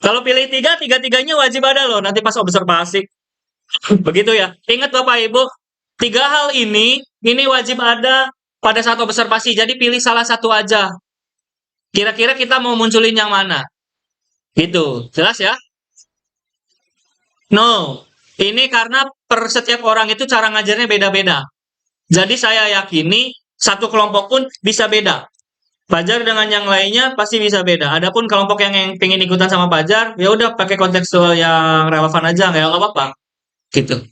Kalau pilih 3, tiga-tiganya wajib ada loh. Nanti pas observasi. Begitu ya. Ingat Bapak Ibu, 3 hal ini wajib ada pada saat observasi. Jadi pilih salah 1 aja. Kira-kira kita mau munculin yang mana? Gitu. Jelas ya? No. Ini karena per setiap orang itu cara ngajarnya beda-beda. Jadi saya yakini satu kelompok pun bisa beda. Fajar dengan yang lainnya pasti bisa beda. Adapun kelompok yang pengen ikutan sama Fajar, ya udah pakai kontekstual yang relevan aja, nggak apa-apa. Gitu.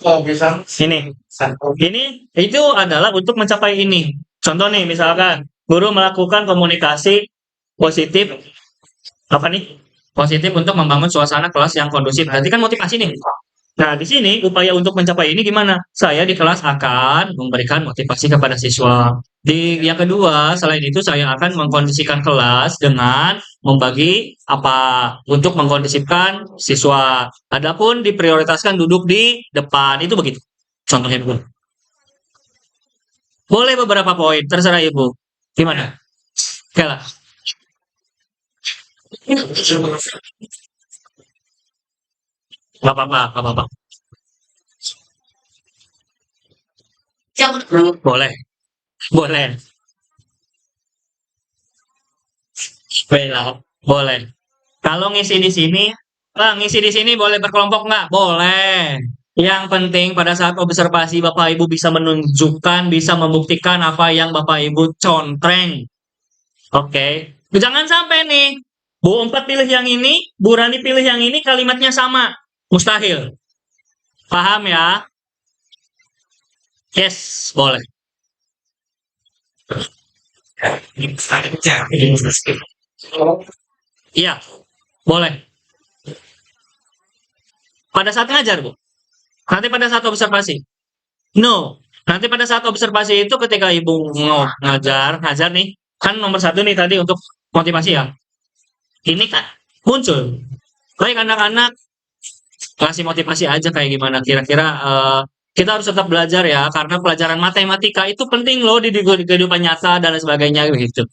Oh, bisa. Ini itu adalah untuk mencapai ini. Contoh nih, misalkan guru melakukan komunikasi positif, apa nih? Positif untuk membangun suasana kelas yang kondusif. Berarti kan motivasi nih. Nah, di sini upaya untuk mencapai ini gimana? Saya di kelas akan memberikan motivasi kepada siswa. Di yang kedua, selain itu saya akan mengkondisikan kelas dengan membagi apa untuk mengkondisikan siswa. Adapun diprioritaskan duduk di depan. Itu begitu. Contohnya dulu. Boleh beberapa poin, terserah Ibu. Gimana? Oke lah. Nggak apa-apa, nggak apa-apa. Boleh, boleh. Bela, boleh. Kalau ngisi di sini, Bang, ngisi di sini boleh berkelompok nggak? Boleh. Yang penting pada saat observasi Bapak Ibu bisa menunjukkan, bisa membuktikan apa yang Bapak Ibu contreng. Oke. Jangan sampai nih, Bu 4 pilih yang ini, Bu Rani pilih yang ini, kalimatnya sama. Mustahil. Paham ya? Yes, boleh. Iya, boleh. Pada saat ngajar, Bu. Nanti pada saat observasi. No. Nanti pada saat observasi itu ketika Ibu ngajar nih, kan nomor 1 nih tadi untuk motivasi ya. Ini kan muncul. Baik anak-anak, kasih motivasi aja kayak gimana. Kira-kira kita harus tetap belajar ya, karena pelajaran matematika itu penting loh di kehidupan nyata dan lain sebagainya gitu.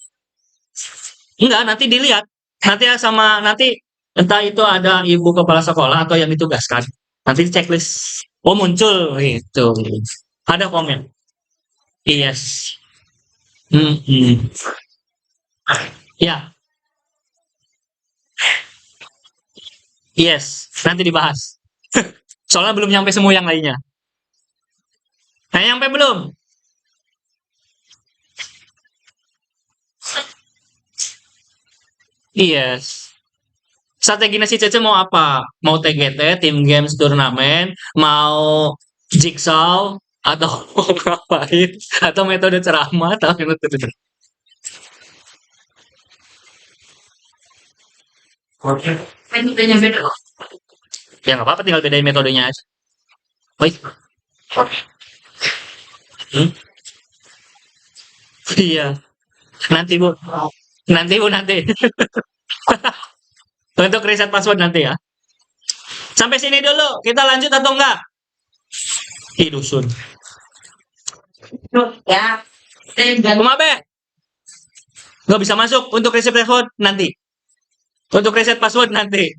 Enggak, nanti dilihat. Nanti entah itu ada ibu kepala sekolah atau yang ditugaskan. Nanti checklist. Oh muncul gitu. Ada komen. Yes. Ya. Yes. Nanti dibahas. Soalnya belum nyampe semua yang lainnya. Nah, nyampe belum? Yes. Strategi nasi Cece mau apa? Mau TGT, Team Games Turnamen, mau Jigsaw, atau mau ngapain? Atau metode ceramah, atau metode Metodenya beda. ya nggak apa-apa, tinggal bedain metodenya aja. Baik. Hmm? Iya, nanti Bu. Nanti Bu, nanti. Untuk reset password nanti ya. Sampai sini dulu, kita lanjut atau enggak? Ih, dusun. Ya. Kumabe, nggak bisa masuk untuk reset password nanti. Untuk reset password nanti.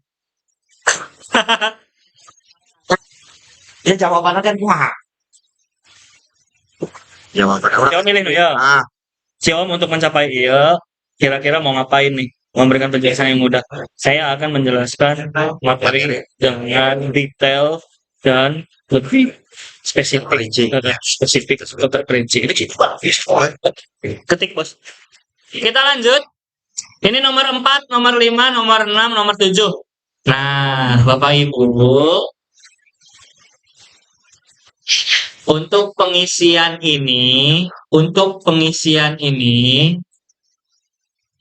Ya jawabannya kan kumaha. Jawabannya Si Om milih ya. Ah, Si Om untuk mencapai iya, kira-kira mau ngapain nih? Memberikan penjelasan yang mudah. Saya akan menjelaskan materi dengan detail dan lebih spesifik. Spesifik, terperinci. Ini gitu, Pak. Ketik, Bos. Kita lanjut. Ini nomor 4, nomor 5, nomor 6, nomor 7. Nah, Bapak Ibu, untuk pengisian ini,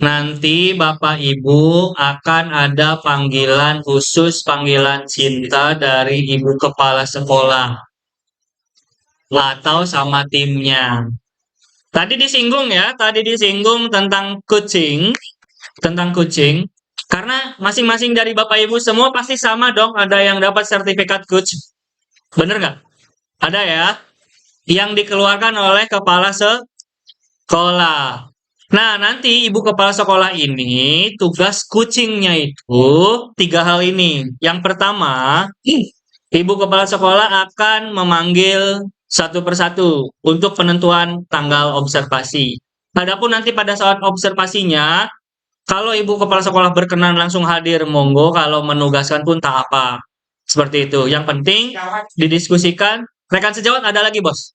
nanti Bapak Ibu akan ada panggilan khusus, panggilan cinta dari Ibu Kepala Sekolah atau sama timnya. Tadi disinggung tentang coaching, karena masing-masing dari Bapak Ibu semua pasti sama dong, ada yang dapat sertifikat coach. Bener nggak? Ada ya? Yang dikeluarkan oleh kepala sekolah. Nah, nanti Ibu Kepala Sekolah ini tugas coachingnya itu 3 hal ini. Yang pertama, Ibu Kepala Sekolah akan memanggil satu persatu untuk penentuan tanggal observasi. Adapun nanti pada saat observasinya, kalau Ibu Kepala Sekolah berkenan langsung hadir, monggo. Kalau menugaskan pun tak apa. Seperti itu. Yang penting didiskusikan. Rekan sejawat ada lagi, Bos.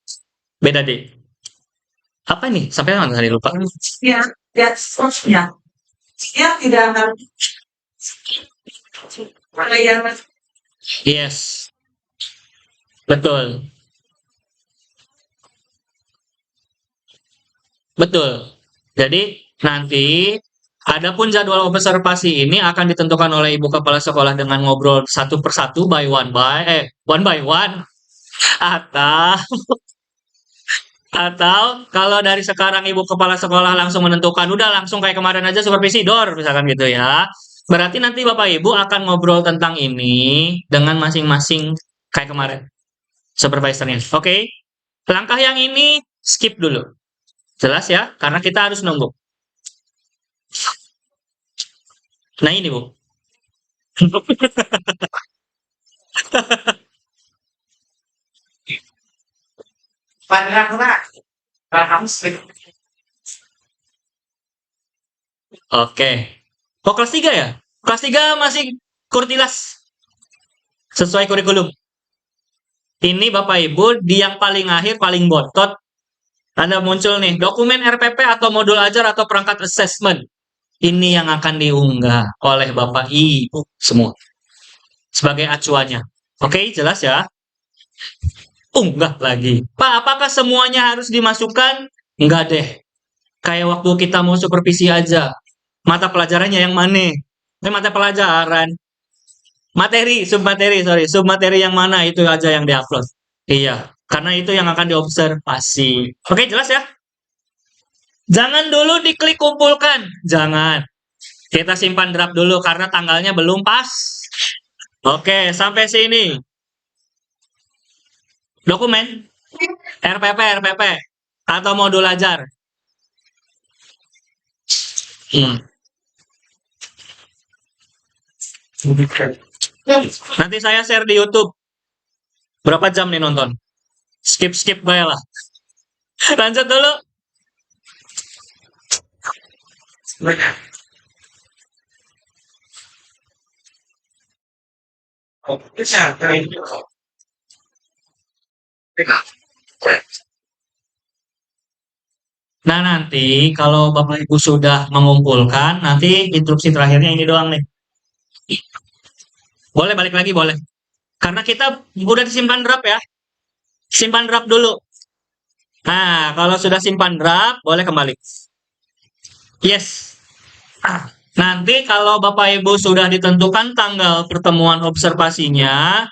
Beda deh. Apa nih? Sampai mana tadi lupa? Ya, ya, dia tidak akan pelayanan. Yes. Betul. Betul. Jadi nanti adapun jadwal observasi ini akan ditentukan oleh Ibu Kepala Sekolah dengan ngobrol satu persatu one by one, atau kalau dari sekarang Ibu Kepala Sekolah langsung menentukan, udah langsung kayak kemarin aja supervisi door misalkan gitu ya. Berarti nanti Bapak Ibu akan ngobrol tentang ini dengan masing-masing kayak kemarin supervisornya. Oke. Langkah yang ini skip dulu. Jelas ya? Karena kita harus nunggu. Nah ini Bu. Pandangan paham Oke. Oh, kelas 3 ya? Kelas 3 masih kurtilas. Sesuai kurikulum. Ini Bapak Ibu, di yang paling akhir, paling bontot, ada muncul nih, dokumen RPP atau modul ajar atau perangkat assessment. Ini yang akan diunggah oleh Bapak Ibu semua. Sebagai acuannya. Oke, jelas ya? Unggah lagi. Pak, apakah semuanya harus dimasukkan? Enggak deh. Kayak waktu kita mau supervisi aja. Mata pelajarannya yang mana? Mata pelajaran. Submateri yang mana itu aja yang diupload. Iya, karena itu yang akan diobservasi. Oke, jelas ya? Jangan dulu diklik kumpulkan. Jangan. Kita simpan draft dulu karena tanggalnya belum pas. Oke, sampai sini. Dokumen RPP atau modul ajar. Nanti saya share di YouTube. Berapa jam nih nonton? Skip bae lah. Lanjut dulu. Nah, nanti kalau Bapak Ibu sudah mengumpulkan, nanti instruksi terakhirnya ini doang nih. Boleh balik lagi, boleh. Karena kita udah disimpan draft ya. Simpan draft dulu. Nah, kalau sudah simpan draft, boleh kembali. Yes. Nanti kalau Bapak Ibu sudah ditentukan tanggal pertemuan observasinya,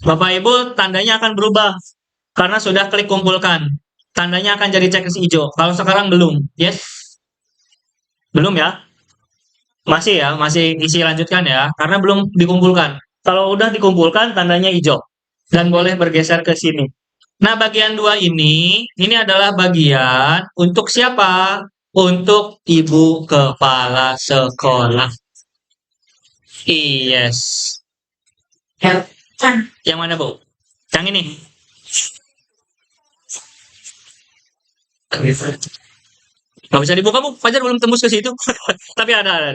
Bapak Ibu tandanya akan berubah. Karena sudah klik kumpulkan. tandanya akan jadi checklist hijau. Kalau sekarang belum, yes? Belum ya? Masih ya, masih isi lanjutkan ya, karena belum dikumpulkan. Kalau udah dikumpulkan, tandanya hijau. Dan boleh bergeser ke sini. Nah, bagian 2 ini adalah bagian untuk siapa? Untuk ibu kepala sekolah. Yes. Yang mana, Bu? Yang ini? Nggak bisa dibuka, Bu. Fajar belum tembus ke situ. Tapi ada.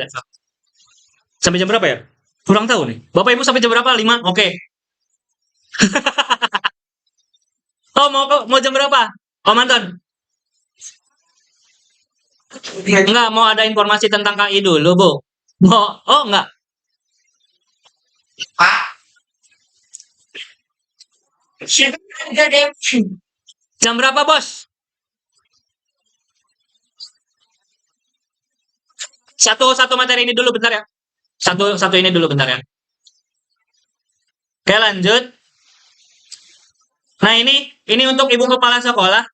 Sampai jam berapa ya? Kurang tahu nih. Bapak Ibu sampai jam berapa? 5? Oke. Oh, mau jam berapa? Om Anton? Enggak, mau ada informasi tentang KI dulu, Bu. Oh, enggak. Jam berapa, Bos? Satu materi ini dulu bentar ya. Satu ini dulu bentar ya. Oke, lanjut. Nah, ini untuk ibu kepala sekolah.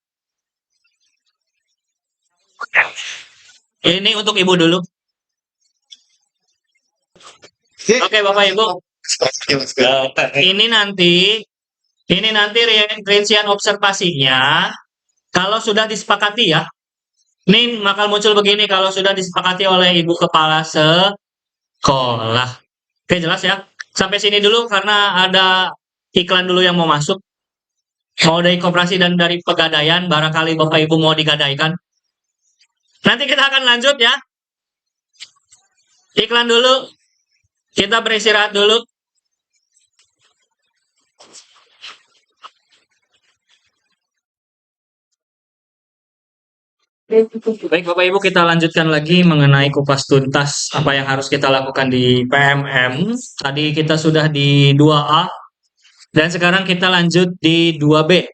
Ini untuk ibu dulu. Oke, Bapak Ibu. Ini nanti rincian observasinya kalau sudah disepakati ya. Ini bakal muncul begini kalau sudah disepakati oleh ibu kepala sekolah. Oke, jelas ya. Sampai sini dulu karena ada iklan dulu yang mau masuk. Mau dari koperasi dan dari pegadaian, barangkali Bapak Ibu mau digadaikan. Nanti kita akan lanjut ya. Iklan dulu. Kita beristirahat dulu. Baik Bapak Ibu, kita lanjutkan lagi mengenai kupas tuntas apa yang harus kita lakukan di PMM. Tadi kita sudah di 2A dan sekarang kita lanjut di 2B.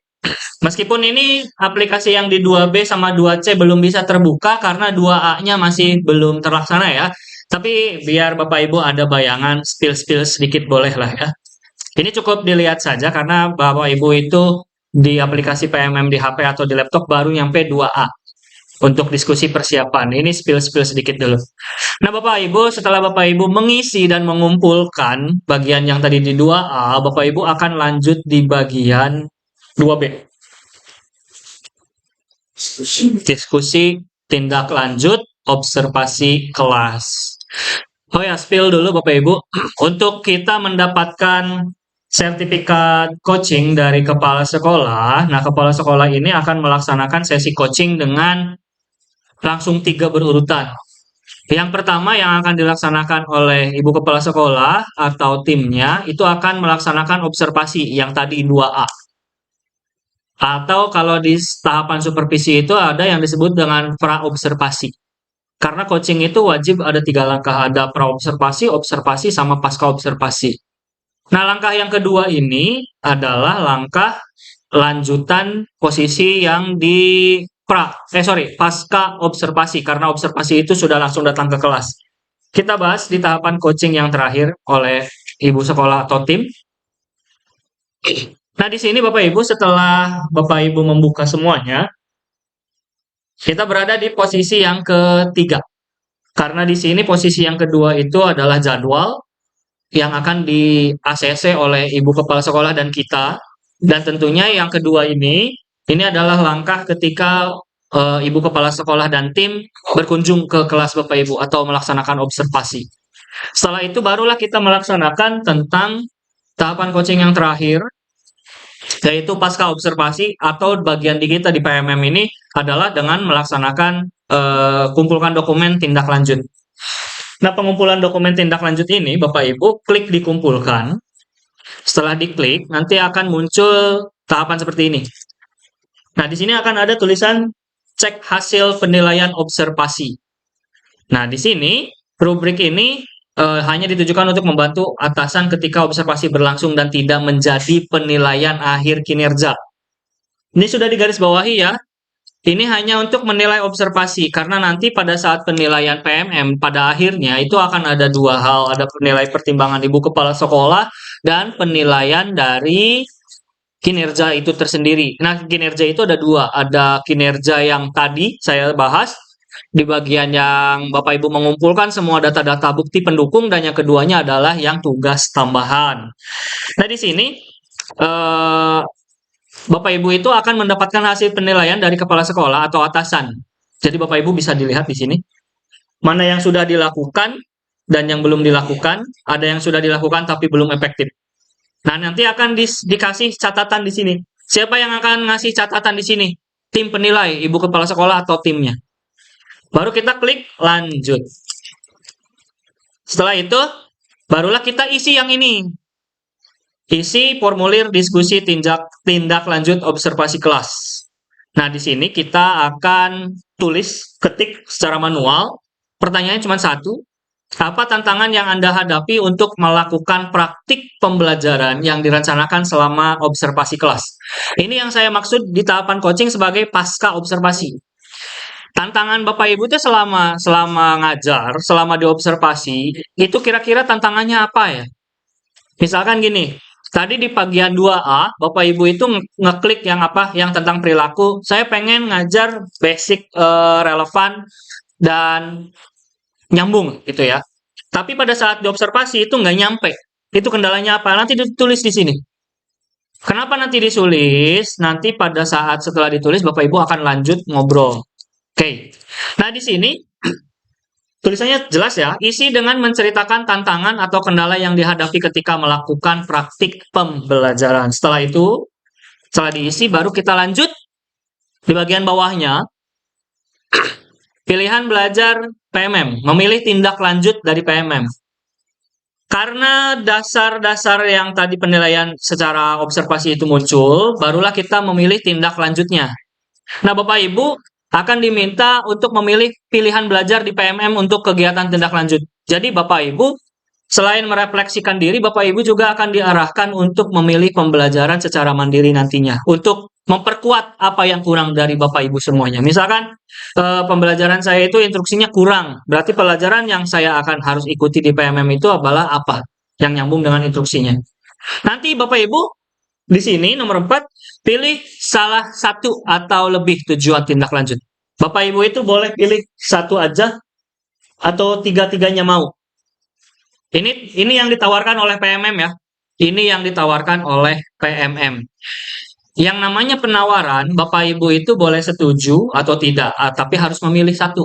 Meskipun ini aplikasi yang di 2B sama 2C belum bisa terbuka karena 2A-nya masih belum terlaksana ya. Tapi biar Bapak Ibu ada bayangan, spill sedikit boleh lah ya. Ini cukup dilihat saja karena Bapak Ibu itu di aplikasi PMM di HP atau di laptop baru nyampe 2A. Untuk diskusi persiapan, ini spill sedikit dulu. Nah, Bapak Ibu, setelah Bapak Ibu mengisi dan mengumpulkan bagian yang tadi di 2A, Bapak Ibu akan lanjut di bagian 2B. Diskusi tindak lanjut observasi kelas. Oh ya, spill dulu Bapak Ibu. Untuk kita mendapatkan sertifikat coaching dari kepala sekolah, nah kepala sekolah ini akan melaksanakan sesi coaching dengan langsung 3 berurutan. Yang pertama yang akan dilaksanakan oleh ibu kepala sekolah atau timnya itu akan melaksanakan observasi yang tadi 2A. Atau kalau di tahapan supervisi itu ada yang disebut dengan pra-observasi. Karena coaching itu wajib ada 3 langkah, ada pra-observasi, observasi, sama pasca-observasi. Nah, langkah yang kedua ini adalah langkah lanjutan posisi yang di pasca observasi, karena observasi itu sudah langsung datang ke kelas. Kita bahas di tahapan coaching yang terakhir oleh ibu sekolah atau tim. Nah, di sini Bapak Ibu, setelah Bapak Ibu membuka semuanya, kita berada di posisi yang ketiga. Karena di sini posisi yang kedua itu adalah jadwal yang akan di-ACC oleh ibu kepala sekolah dan kita. Dan tentunya yang kedua ini adalah langkah ketika ibu kepala sekolah dan tim berkunjung ke kelas Bapak Ibu atau melaksanakan observasi. Setelah itu barulah kita melaksanakan tentang tahapan coaching yang terakhir, yaitu pasca observasi atau bagian di kita di PMM ini adalah dengan melaksanakan kumpulkan dokumen tindak lanjut. Nah, pengumpulan dokumen tindak lanjut ini Bapak Ibu klik dikumpulkan. Setelah diklik, nanti akan muncul tahapan seperti ini. Nah, di sini akan ada tulisan cek hasil penilaian observasi. Nah, di sini rubrik ini hanya ditujukan untuk membantu atasan ketika observasi berlangsung dan tidak menjadi penilaian akhir kinerja. Ini sudah digarisbawahi ya. Ini hanya untuk menilai observasi, karena nanti pada saat penilaian PMM, pada akhirnya itu akan ada 2 hal, ada penilai pertimbangan ibu kepala sekolah dan penilaian dari kinerja itu tersendiri. Nah, kinerja itu ada dua. Ada kinerja yang tadi saya bahas, di bagian yang Bapak Ibu mengumpulkan semua data-data bukti pendukung, dan yang keduanya adalah yang tugas tambahan. Nah, di sini eh, Bapak Ibu itu akan mendapatkan hasil penilaian dari kepala sekolah atau atasan. Jadi Bapak Ibu bisa dilihat di sini mana yang sudah dilakukan dan yang belum dilakukan, ada yang sudah dilakukan tapi belum efektif. Nah, nanti akan dikasih catatan di sini. Siapa yang akan ngasih catatan di sini? Tim penilai, ibu kepala sekolah atau timnya. Baru kita klik lanjut. Setelah itu, barulah kita isi yang ini. Isi formulir diskusi tindak lanjut observasi kelas. Nah, di sini kita akan ketik secara manual. Pertanyaannya cuma satu. Apa tantangan yang Anda hadapi untuk melakukan praktik pembelajaran yang direncanakan selama observasi kelas? Ini yang saya maksud di tahapan coaching sebagai pasca observasi. Tantangan Bapak Ibu itu selama ngajar, selama diobservasi, itu kira-kira tantangannya apa ya? Misalkan gini, tadi di bagian 2A, Bapak Ibu itu ngeklik yang apa? Yang tentang perilaku. Saya pengen ngajar basic relevan dan nyambung gitu ya. Tapi pada saat diobservasi itu nggak nyampe. Itu kendalanya apa? Nanti ditulis di sini. Kenapa nanti ditulis? Nanti pada saat setelah ditulis Bapak Ibu akan lanjut ngobrol. Oke. Nah, di sini tulisannya jelas ya. Isi dengan menceritakan tantangan atau kendala yang dihadapi ketika melakukan praktik pembelajaran. Setelah itu, setelah diisi baru kita lanjut di bagian bawahnya. Pilihan belajar PMM, memilih tindak lanjut dari PMM. Karena dasar-dasar yang tadi penilaian secara observasi itu muncul, barulah kita memilih tindak lanjutnya. Nah, Bapak Ibu akan diminta untuk memilih pilihan belajar di PMM untuk kegiatan tindak lanjut. Jadi Bapak Ibu, selain merefleksikan diri, Bapak Ibu juga akan diarahkan untuk memilih pembelajaran secara mandiri nantinya. Untuk memperkuat apa yang kurang dari Bapak Ibu semuanya. Misalkan pembelajaran saya itu instruksinya kurang. Berarti pelajaran yang saya akan harus ikuti di PMM itu adalah apa? Yang nyambung dengan instruksinya. Nanti Bapak Ibu, di sini nomor 4, pilih salah satu atau lebih tujuan tindak lanjut. Bapak Ibu itu boleh pilih satu aja atau tiga-tiganya mau. Ini yang ditawarkan oleh PMM ya. Ini yang ditawarkan oleh PMM. Yang namanya penawaran, Bapak Ibu itu boleh setuju atau tidak, tapi harus memilih satu.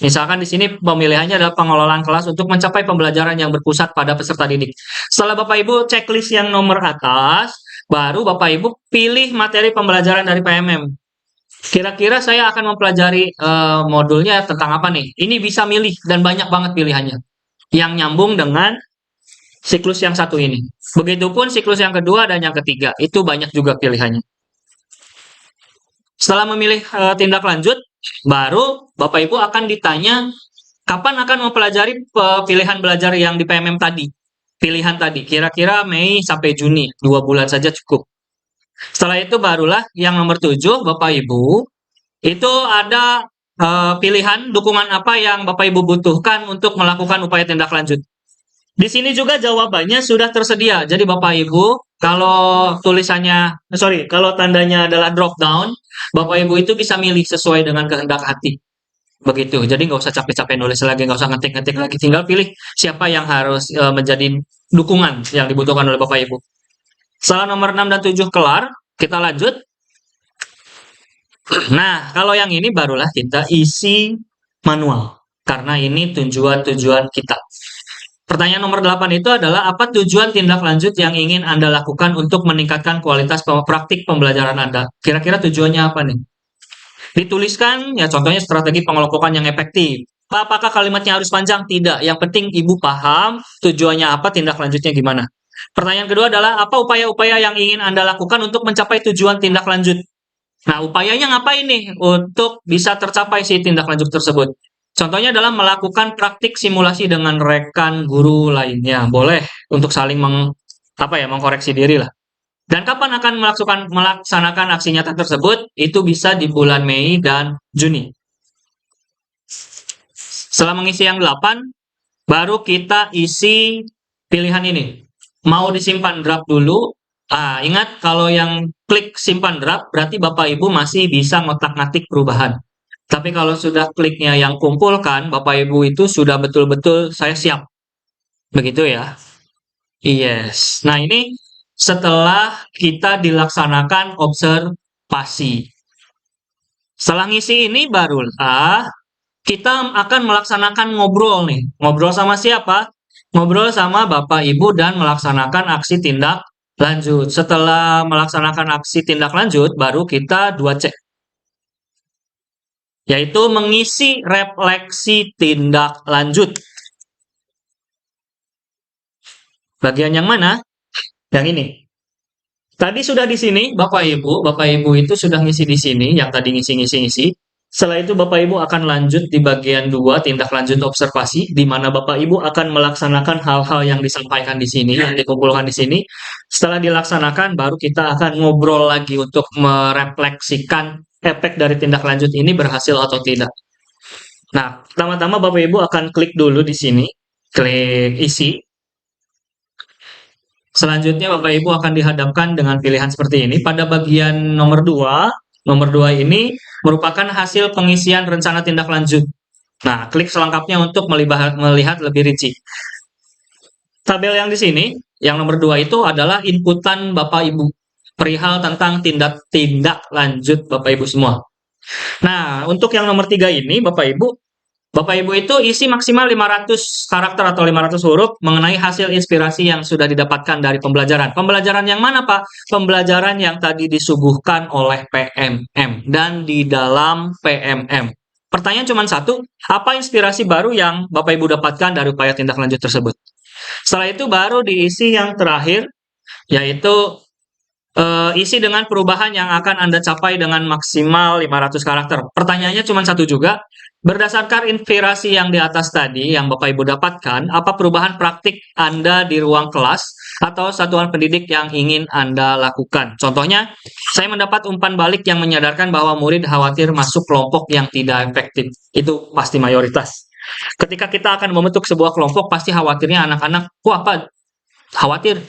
Misalkan di sini pemilihannya adalah pengelolaan kelas untuk mencapai pembelajaran yang berpusat pada peserta didik. Setelah Bapak Ibu checklist yang nomor atas, baru Bapak Ibu pilih materi pembelajaran dari PMM. Kira-kira saya akan mempelajari modulnya tentang apa nih? Ini bisa milih dan banyak banget pilihannya. Yang nyambung dengan siklus yang satu ini. Begitupun siklus yang kedua dan yang ketiga. Itu banyak juga pilihannya. Setelah memilih tindak lanjut, baru Bapak Ibu akan ditanya kapan akan mempelajari pilihan belajar yang di PMM tadi. Pilihan tadi, kira-kira Mei sampai Juni, 2 bulan saja cukup. Setelah itu barulah yang nomor 7, Bapak Ibu, itu ada pilihan dukungan apa yang Bapak Ibu butuhkan untuk melakukan upaya tindak lanjut. Di sini juga jawabannya sudah tersedia. Jadi Bapak Ibu, kalau kalau tandanya adalah drop down, Bapak Ibu itu bisa milih sesuai dengan kehendak hati. Begitu. Jadi nggak usah capek-capek nulis lagi, nggak usah ngetik-ngetik lagi. Tinggal pilih siapa yang harus menjadi dukungan yang dibutuhkan oleh Bapak Ibu. Setelah nomor 6 dan 7 kelar, kita lanjut. Nah, kalau yang ini barulah kita isi manual. Karena ini tujuan-tujuan kita. Pertanyaan nomor 8 itu adalah apa tujuan tindak lanjut yang ingin Anda lakukan untuk meningkatkan kualitas praktik pembelajaran Anda? Kira-kira tujuannya apa nih? Dituliskan, ya contohnya strategi pengelompokan yang efektif. Apakah kalimatnya harus panjang? Tidak. Yang penting Ibu paham tujuannya apa, tindak lanjutnya gimana. Pertanyaan kedua adalah apa upaya-upaya yang ingin Anda lakukan untuk mencapai tujuan tindak lanjut? Nah, upayanya ngapain nih untuk bisa tercapai si tindak lanjut tersebut? Contohnya adalah melakukan praktik simulasi dengan rekan guru lainnya. Boleh untuk saling mengkoreksi diri lah. Dan kapan akan melaksanakan aksi nyata tersebut? Itu bisa di bulan Mei dan Juni. Setelah mengisi yang 8, baru kita isi pilihan ini. Mau disimpan draft dulu Ingat kalau yang klik simpan draft berarti Bapak Ibu masih bisa ngotak-ngatik perubahan. Tapi kalau sudah kliknya yang kumpulkan, Bapak Ibu itu sudah betul-betul saya siap. Begitu ya. Yes. Nah, ini setelah kita dilaksanakan observasi. Setelah ngisi ini barulah kita akan melaksanakan ngobrol nih. Ngobrol sama siapa? Ngobrol sama Bapak Ibu dan melaksanakan aksi tindak lanjut. Setelah melaksanakan aksi tindak lanjut, baru kita 2C. Yaitu mengisi refleksi tindak lanjut. Bagian yang mana? Yang ini. Tadi sudah di sini, Bapak Ibu itu sudah ngisi di sini, yang tadi ngisi. Setelah itu Bapak Ibu akan lanjut di bagian 2, tindak lanjut observasi, di mana Bapak Ibu akan melaksanakan hal-hal yang disampaikan di sini, yang dikumpulkan di sini. Setelah dilaksanakan, baru kita akan ngobrol lagi untuk merefleksikan efek dari tindak lanjut ini berhasil atau tidak. Nah, pertama-tama Bapak Ibu akan klik dulu di sini, klik isi. Selanjutnya Bapak Ibu akan dihadapkan dengan pilihan seperti ini. Pada bagian nomor 2 ini merupakan hasil pengisian rencana tindak lanjut. Nah, klik selengkapnya untuk melihat lebih rinci. Tabel yang di sini, yang nomor 2 itu adalah inputan Bapak Ibu. Perihal tentang tindak lanjut Bapak Ibu semua. Nah, untuk yang nomor 3 ini, Bapak Ibu itu isi maksimal 500 karakter atau 500 huruf mengenai hasil inspirasi yang sudah didapatkan dari pembelajaran. Pembelajaran yang mana, Pak? Pembelajaran yang tadi disuguhkan oleh PMM dan di dalam PMM. Pertanyaan cuma satu, apa inspirasi baru yang Bapak Ibu dapatkan dari upaya tindak lanjut tersebut? Setelah itu baru diisi yang terakhir, yaitu isi dengan perubahan yang akan Anda capai dengan maksimal 500 karakter. Pertanyaannya cuma satu juga. Berdasarkan inspirasi yang di atas tadi, yang Bapak Ibu dapatkan, apa perubahan praktik Anda di ruang kelas atau satuan pendidik yang ingin Anda lakukan? Contohnya, saya mendapat umpan balik yang menyadarkan bahwa murid khawatir masuk kelompok yang tidak efektif. Itu pasti mayoritas. Ketika kita akan membentuk sebuah kelompok, pasti khawatirnya anak-anak, wah Pak, khawatir.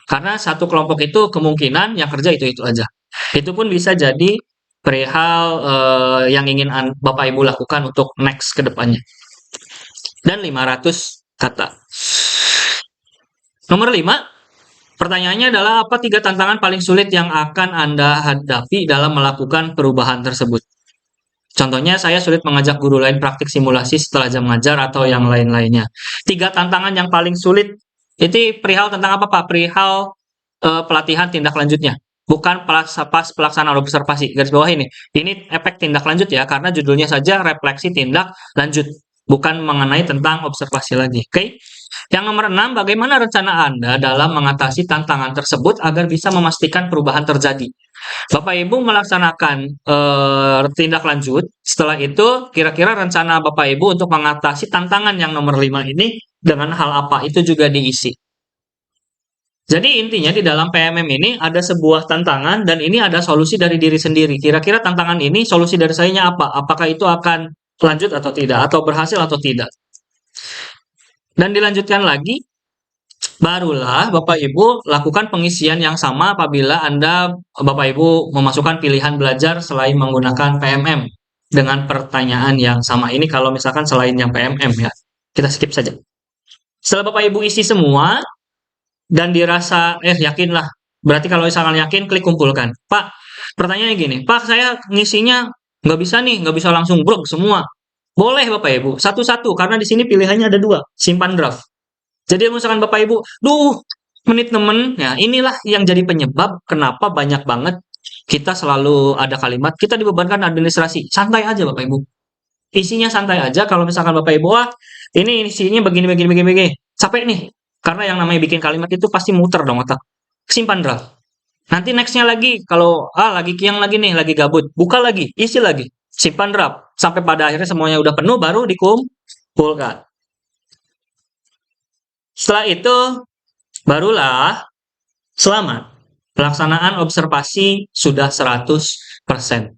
Karena satu kelompok itu kemungkinan yang kerja itu-itu aja. Itu pun bisa jadi perihal yang ingin Bapak Ibu lakukan untuk next ke depannya. Dan 500 kata. Nomor 5, pertanyaannya adalah apa 3 tantangan paling sulit yang akan Anda hadapi dalam melakukan perubahan tersebut? Contohnya, saya sulit mengajak guru lain praktik simulasi setelah jam mengajar atau yang lain-lainnya. 3 tantangan yang paling sulit itu perihal tentang apa, Pak? Perihal pelatihan tindak lanjutnya. Bukan pas pelaksanaan observasi. Garis bawah ini. Ini efek tindak lanjut ya, karena judulnya saja refleksi tindak lanjut. Bukan mengenai tentang observasi lagi. Oke? Yang nomor 6, bagaimana rencana Anda dalam mengatasi tantangan tersebut agar bisa memastikan perubahan terjadi? Bapak Ibu melaksanakan tindak lanjut, setelah itu kira-kira rencana Bapak Ibu untuk mengatasi tantangan yang nomor 5 ini dengan hal apa? Itu juga diisi. Jadi intinya di dalam PMM ini ada sebuah tantangan dan ini ada solusi dari diri sendiri. Kira-kira tantangan ini solusi dari sayanya apa? Apakah itu akan lanjut atau tidak? Atau berhasil atau tidak? Dan dilanjutkan lagi, barulah Bapak Ibu lakukan pengisian yang sama apabila Bapak Ibu memasukkan pilihan belajar selain menggunakan PMM dengan pertanyaan yang sama. Ini kalau misalkan selain yang PMM ya, kita skip saja. Setelah Bapak Ibu isi semua dan dirasa yakinlah, berarti kalau misalkan yakin klik kumpulkan. Pak, pertanyaannya gini, Pak saya ngisinya nggak bisa nih, nggak bisa langsung blok semua. Boleh Bapak Ibu, satu-satu karena di sini pilihannya ada 2, simpan draft. Jadi misalkan Bapak Ibu, menit temen, ya inilah yang jadi penyebab kenapa banyak banget kita selalu ada kalimat, kita dibebankan administrasi. Santai aja Bapak Ibu. Isinya santai aja, kalau misalkan Bapak Ibu, ini isinya begini. Capek nih. Karena yang namanya bikin kalimat itu pasti muter dong otak. Simpan draft. Nanti nextnya lagi, kalau lagi kiang lagi nih, lagi gabut, buka lagi, isi lagi, simpan draft. Sampai pada akhirnya semuanya udah penuh, baru dikumpulkan. Setelah itu, barulah selamat. Pelaksanaan observasi sudah 100%.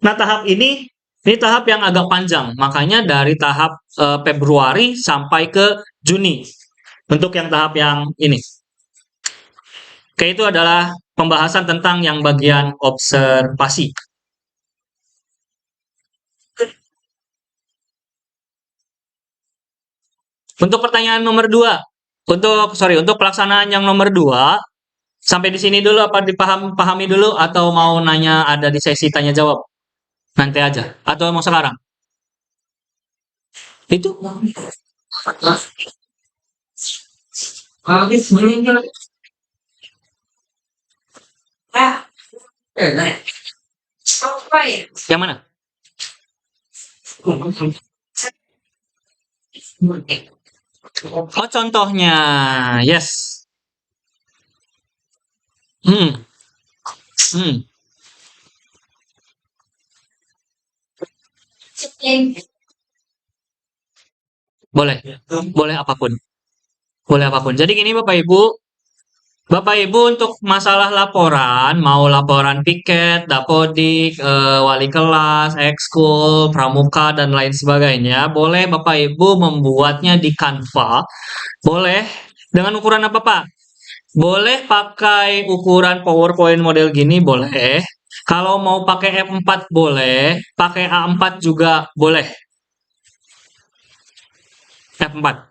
Nah, tahap ini tahap yang agak panjang. Makanya dari tahap Februari sampai ke Juni. Untuk yang tahap yang ini. Oke, itu adalah pembahasan tentang yang bagian observasi. Untuk pertanyaan nomor 2, untuk pelaksanaan yang nomor 2, sampai di sini dulu apa dipahami dulu atau mau nanya ada di sesi tanya jawab? Nanti aja atau mau sekarang? Itu Habis meninggal. Ah, apa ya? yang mana? Oh, contohnya. Yes. Hmm. Hmm. Boleh. Boleh apapun. Boleh apapun. Jadi gini Bapak Ibu untuk masalah laporan, mau laporan piket, dapodik, wali kelas, ekskul, pramuka dan lain sebagainya, boleh Bapak Ibu membuatnya di Canva. Boleh dengan ukuran apa, Pak? Boleh pakai ukuran PowerPoint model gini, boleh. Kalau mau pakai F4 boleh, pakai A4 juga boleh. F4.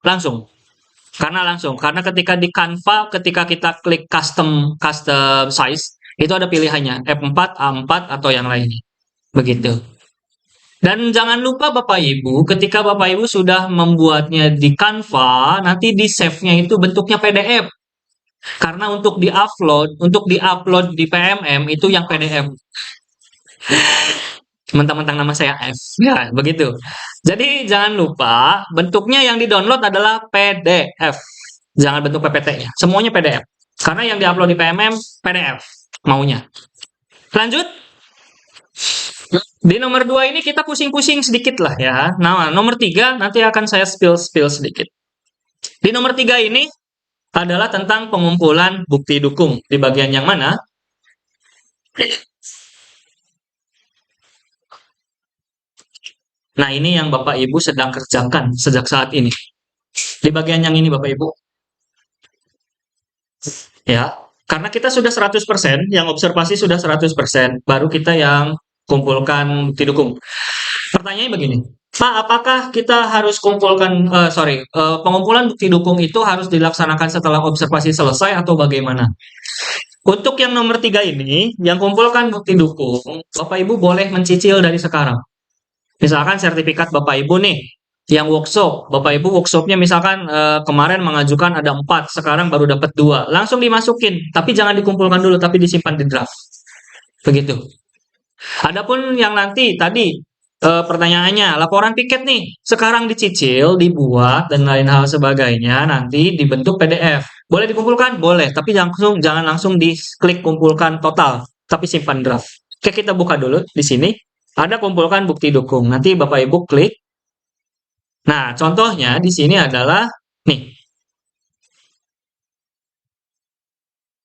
Karena ketika di Canva, ketika kita klik custom size, itu ada pilihannya F4, A4 atau yang lainnya. Begitu. Dan jangan lupa Bapak Ibu, ketika Bapak Ibu sudah membuatnya di Canva, nanti di save-nya itu bentuknya PDF. Karena untuk di-upload di PMM itu yang PDF. Mentang-mentang nama saya F. Ya, begitu. Jadi jangan lupa bentuknya yang di-download adalah PDF. Jangan bentuk PPT-nya. Semuanya PDF. Karena yang di-upload di PMM PDF maunya. Lanjut. Di nomor 2 ini kita pusing-pusing sedikit lah ya. Nah, nomor 3 nanti akan saya spill sedikit. Di nomor 3 ini adalah tentang pengumpulan bukti dukung. Di bagian yang mana? Nah, ini yang Bapak Ibu sedang kerjakan sejak saat ini. Di bagian yang ini Bapak Ibu. Ya, karena kita sudah 100%, yang observasi sudah 100%, baru kita yang kumpulkan bukti dukung. Pertanyaannya begini, Pak, apakah kita harus pengumpulan bukti dukung itu harus dilaksanakan setelah observasi selesai atau bagaimana? Untuk yang nomor 3 ini, yang kumpulkan bukti dukung, Bapak Ibu boleh mencicil dari sekarang. Misalkan sertifikat Bapak Ibu nih, yang workshop, Bapak Ibu workshopnya misalkan kemarin mengajukan ada 4, sekarang baru dapat 2, langsung dimasukin, tapi jangan dikumpulkan dulu, tapi disimpan di draft. Begitu. Adapun yang nanti tadi pertanyaannya, laporan piket nih, sekarang dicicil, dibuat dan lain hal sebagainya, nanti dibentuk PDF. Boleh dikumpulkan? Boleh, tapi jangan langsung diklik kumpulkan total, tapi simpan draft. Oke, kita buka dulu di sini. Ada kumpulkan bukti dukung. Nanti Bapak Ibu klik. Nah, contohnya di sini adalah nih.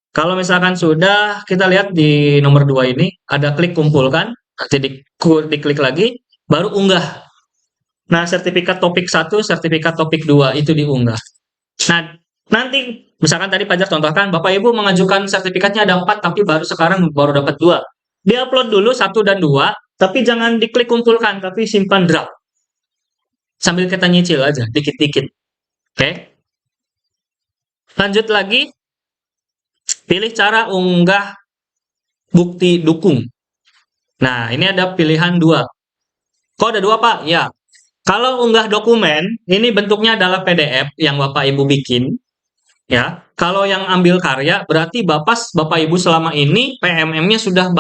Kalau misalkan sudah, kita lihat di nomor 2 ini ada klik kumpulkan, nanti diklik lagi, baru unggah. Nah, sertifikat topik 1, sertifikat topik 2 itu diunggah. Nah, nanti misalkan tadi Pajar contohkan, Bapak Ibu mengajukan sertifikatnya ada 4, tapi sekarang baru dapat 2. Di-upload dulu 1 dan 2, tapi jangan diklik kumpulkan, tapi simpan draft. Sambil kita nyicil aja, dikit-dikit. Oke. Lanjut lagi. Pilih cara unggah bukti dukung. Nah, ini ada pilihan 2. Kok ada 2, Pak? Ya. Kalau unggah dokumen, ini bentuknya adalah PDF yang Bapak Ibu bikin. Ya. Kalau yang ambil karya, berarti Bapak Ibu selama ini PMM-nya sudah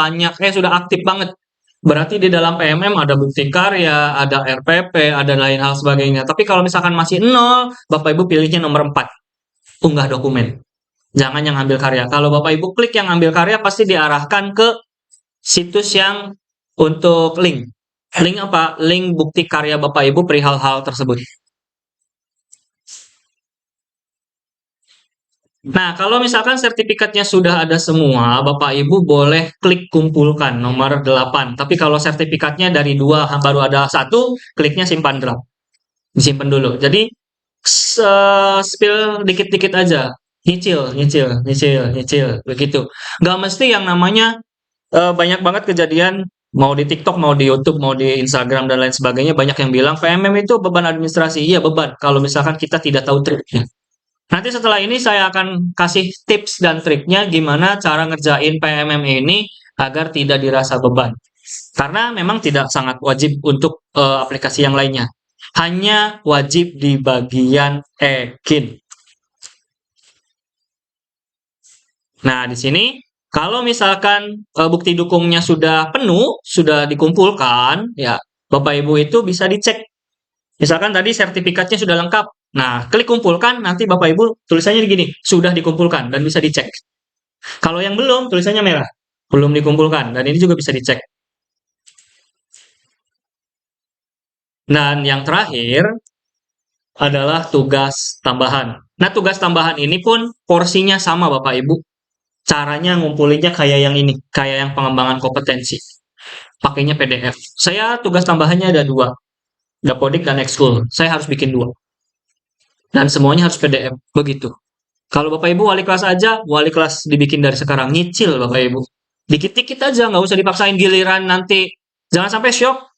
sudah aktif banget. Berarti di dalam PMM ada bukti karya, ada RPP, ada lain hal sebagainya. Tapi kalau misalkan masih 0, Bapak Ibu pilihnya nomor 4. Unggah dokumen. Jangan yang ambil karya. Kalau Bapak Ibu klik yang ambil karya, pasti diarahkan ke situs yang untuk link. Link apa? Link bukti karya Bapak Ibu perihal hal tersebut. Nah, kalau misalkan sertifikatnya sudah ada semua, Bapak Ibu boleh klik kumpulkan nomor 8. Tapi kalau sertifikatnya dari 2 baru ada 1, kliknya simpan draft. Disimpan dulu. Jadi spill dikit-dikit aja, nyicil, nyicil, nyicil, nyicil, begitu. Nggak mesti yang namanya banyak banget kejadian mau di TikTok, mau di YouTube, mau di Instagram dan lain sebagainya banyak yang bilang PMM itu beban administrasi. Iya beban kalau misalkan kita tidak tahu triknya. Nanti setelah ini saya akan kasih tips dan triknya gimana cara ngerjain PMM ini agar tidak dirasa beban. Karena memang tidak sangat wajib untuk aplikasi yang lainnya. Hanya wajib di bagian ekin. Nah, di sini kalau misalkan bukti dukungnya sudah penuh, sudah dikumpulkan, ya Bapak Ibu itu bisa dicek. Misalkan tadi sertifikatnya sudah lengkap. Nah, klik kumpulkan, nanti Bapak Ibu tulisannya gini, sudah dikumpulkan dan bisa dicek. Kalau yang belum, tulisannya merah, belum dikumpulkan dan ini juga bisa dicek. Dan yang terakhir adalah tugas tambahan. Nah, tugas tambahan ini pun porsinya sama Bapak Ibu. Caranya ngumpulinnya kayak yang ini, kayak yang pengembangan kompetensi. Pakainya PDF. Saya tugas tambahannya ada 2, Dapodik dan Ekskul. Saya harus bikin 2. Dan semuanya harus PDF, begitu. Kalau Bapak Ibu wali kelas aja, wali kelas dibikin dari sekarang, nyicil Bapak Ibu. Dikit-dikit aja, nggak usah dipaksain giliran nanti. Jangan sampai syok.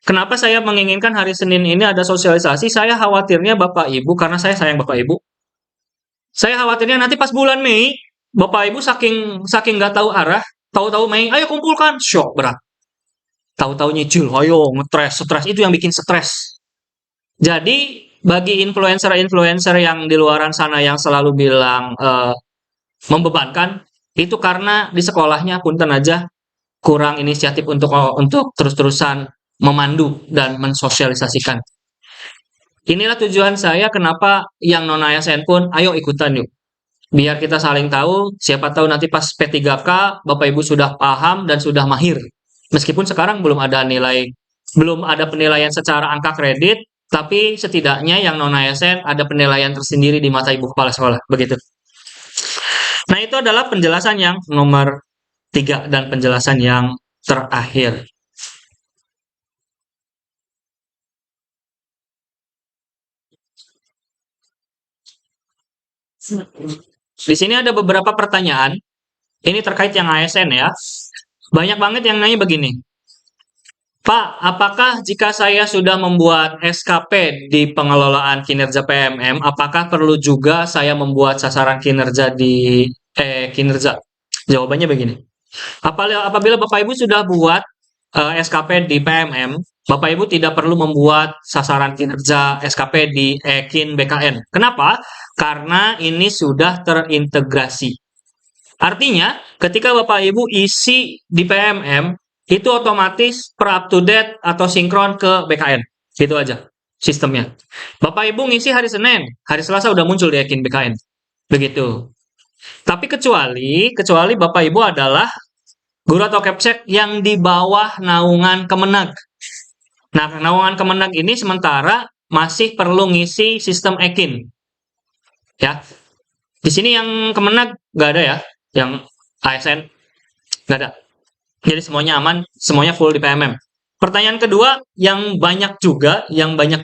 Kenapa saya menginginkan hari Senin ini ada sosialisasi? Saya khawatirnya Bapak Ibu, karena saya sayang Bapak Ibu. Saya khawatirnya nanti pas bulan Mei, Bapak Ibu saking nggak tahu arah, tahu-tahu Mei, ayo kumpulkan, syok berat. Tahu-tahu nyicil, ayo stres itu yang bikin stres. Jadi bagi influencer-influencer yang di luaran sana yang selalu bilang membebankan, itu karena di sekolahnya punten aja kurang inisiatif untuk terus-terusan memandu dan mensosialisasikan. Inilah tujuan saya kenapa yang non ASN pun ayo ikutan yuk. Biar kita saling tahu, siapa tahu nanti pas P3K Bapak Ibu sudah paham dan sudah mahir. Meskipun sekarang belum ada penilaian secara angka kredit, tapi setidaknya yang non ASN ada penilaian tersendiri di mata Ibu Kepala Sekolah, begitu. Nah, itu adalah penjelasan yang nomor 3 dan penjelasan yang terakhir. Di sini ada beberapa pertanyaan. Ini terkait yang ASN ya. Banyak banget yang nanya begini. Pak, apakah jika saya sudah membuat SKP di pengelolaan kinerja PMM, apakah perlu juga saya membuat sasaran kinerja di kinerja? Jawabannya begini. Apabila Bapak Ibu sudah buat SKP di PMM, Bapak Ibu tidak perlu membuat sasaran kinerja SKP di EKIN BKN. Kenapa? Karena ini sudah terintegrasi. Artinya, ketika Bapak Ibu isi di PMM, itu otomatis per up to date atau sinkron ke BKN. Gitu aja sistemnya. Bapak Ibu ngisi hari Senin, hari Selasa udah muncul di EKIN BKN. Begitu. Tapi kecuali Bapak Ibu adalah guru atau Kepsek yang di bawah naungan Kemenag. Nah, naungan Kemenag ini sementara masih perlu ngisi sistem EKIN. Ya. Di sini yang Kemenag nggak ada ya, yang ASN nggak ada. Jadi semuanya aman, semuanya full di PMM. Pertanyaan kedua yang banyak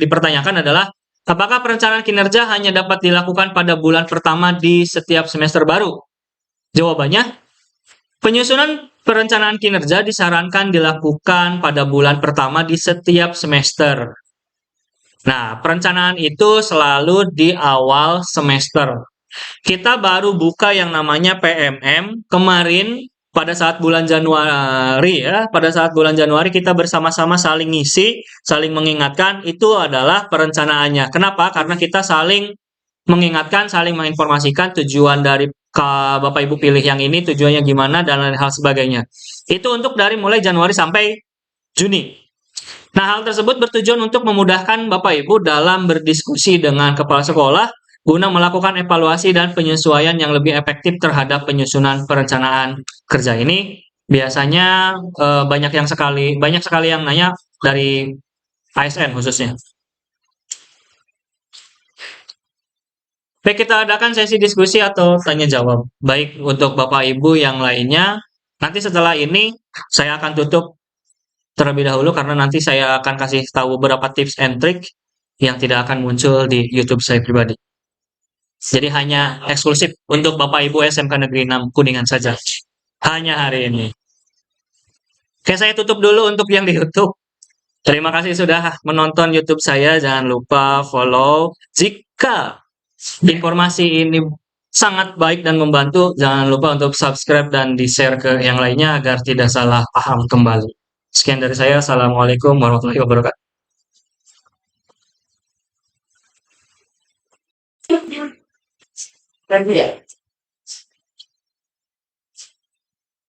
dipertanyakan adalah apakah perencanaan kinerja hanya dapat dilakukan pada bulan pertama di setiap semester baru? Jawabannya, penyusunan perencanaan kinerja disarankan dilakukan pada bulan pertama di setiap semester. Nah, perencanaan itu selalu di awal semester. Kita baru buka yang namanya PMM kemarin pada saat bulan Januari ya. Pada saat bulan Januari kita bersama-sama saling ngisi, saling mengingatkan, itu adalah perencanaannya. Kenapa? Karena kita saling mengingatkan, saling menginformasikan tujuan dari Bapak Ibu pilih yang ini, tujuannya gimana, dan lain hal sebagainya. Itu untuk dari mulai Januari sampai Juni. Nah, hal tersebut bertujuan untuk memudahkan Bapak Ibu dalam berdiskusi dengan kepala sekolah guna melakukan evaluasi dan penyesuaian yang lebih efektif terhadap penyusunan perencanaan kerja ini. Biasanya banyak sekali yang nanya dari ASN khususnya. Baik, kita adakan sesi diskusi atau tanya jawab. Baik untuk Bapak Ibu yang lainnya, nanti setelah ini saya akan tutup terlebih dahulu karena nanti saya akan kasih tahu beberapa tips and trick yang tidak akan muncul di YouTube saya pribadi. Jadi hanya eksklusif untuk Bapak Ibu SMK Negeri 6 Kuningan saja. Hanya hari ini. Oke, saya tutup dulu untuk yang di YouTube. Terima kasih sudah menonton YouTube saya. Jangan lupa follow. Jika informasi ini sangat baik dan membantu, jangan lupa untuk subscribe dan di-share ke yang lainnya agar tidak salah paham kembali. Sekian dari saya. Assalamualaikum warahmatullahi wabarakatuh. Kan ya?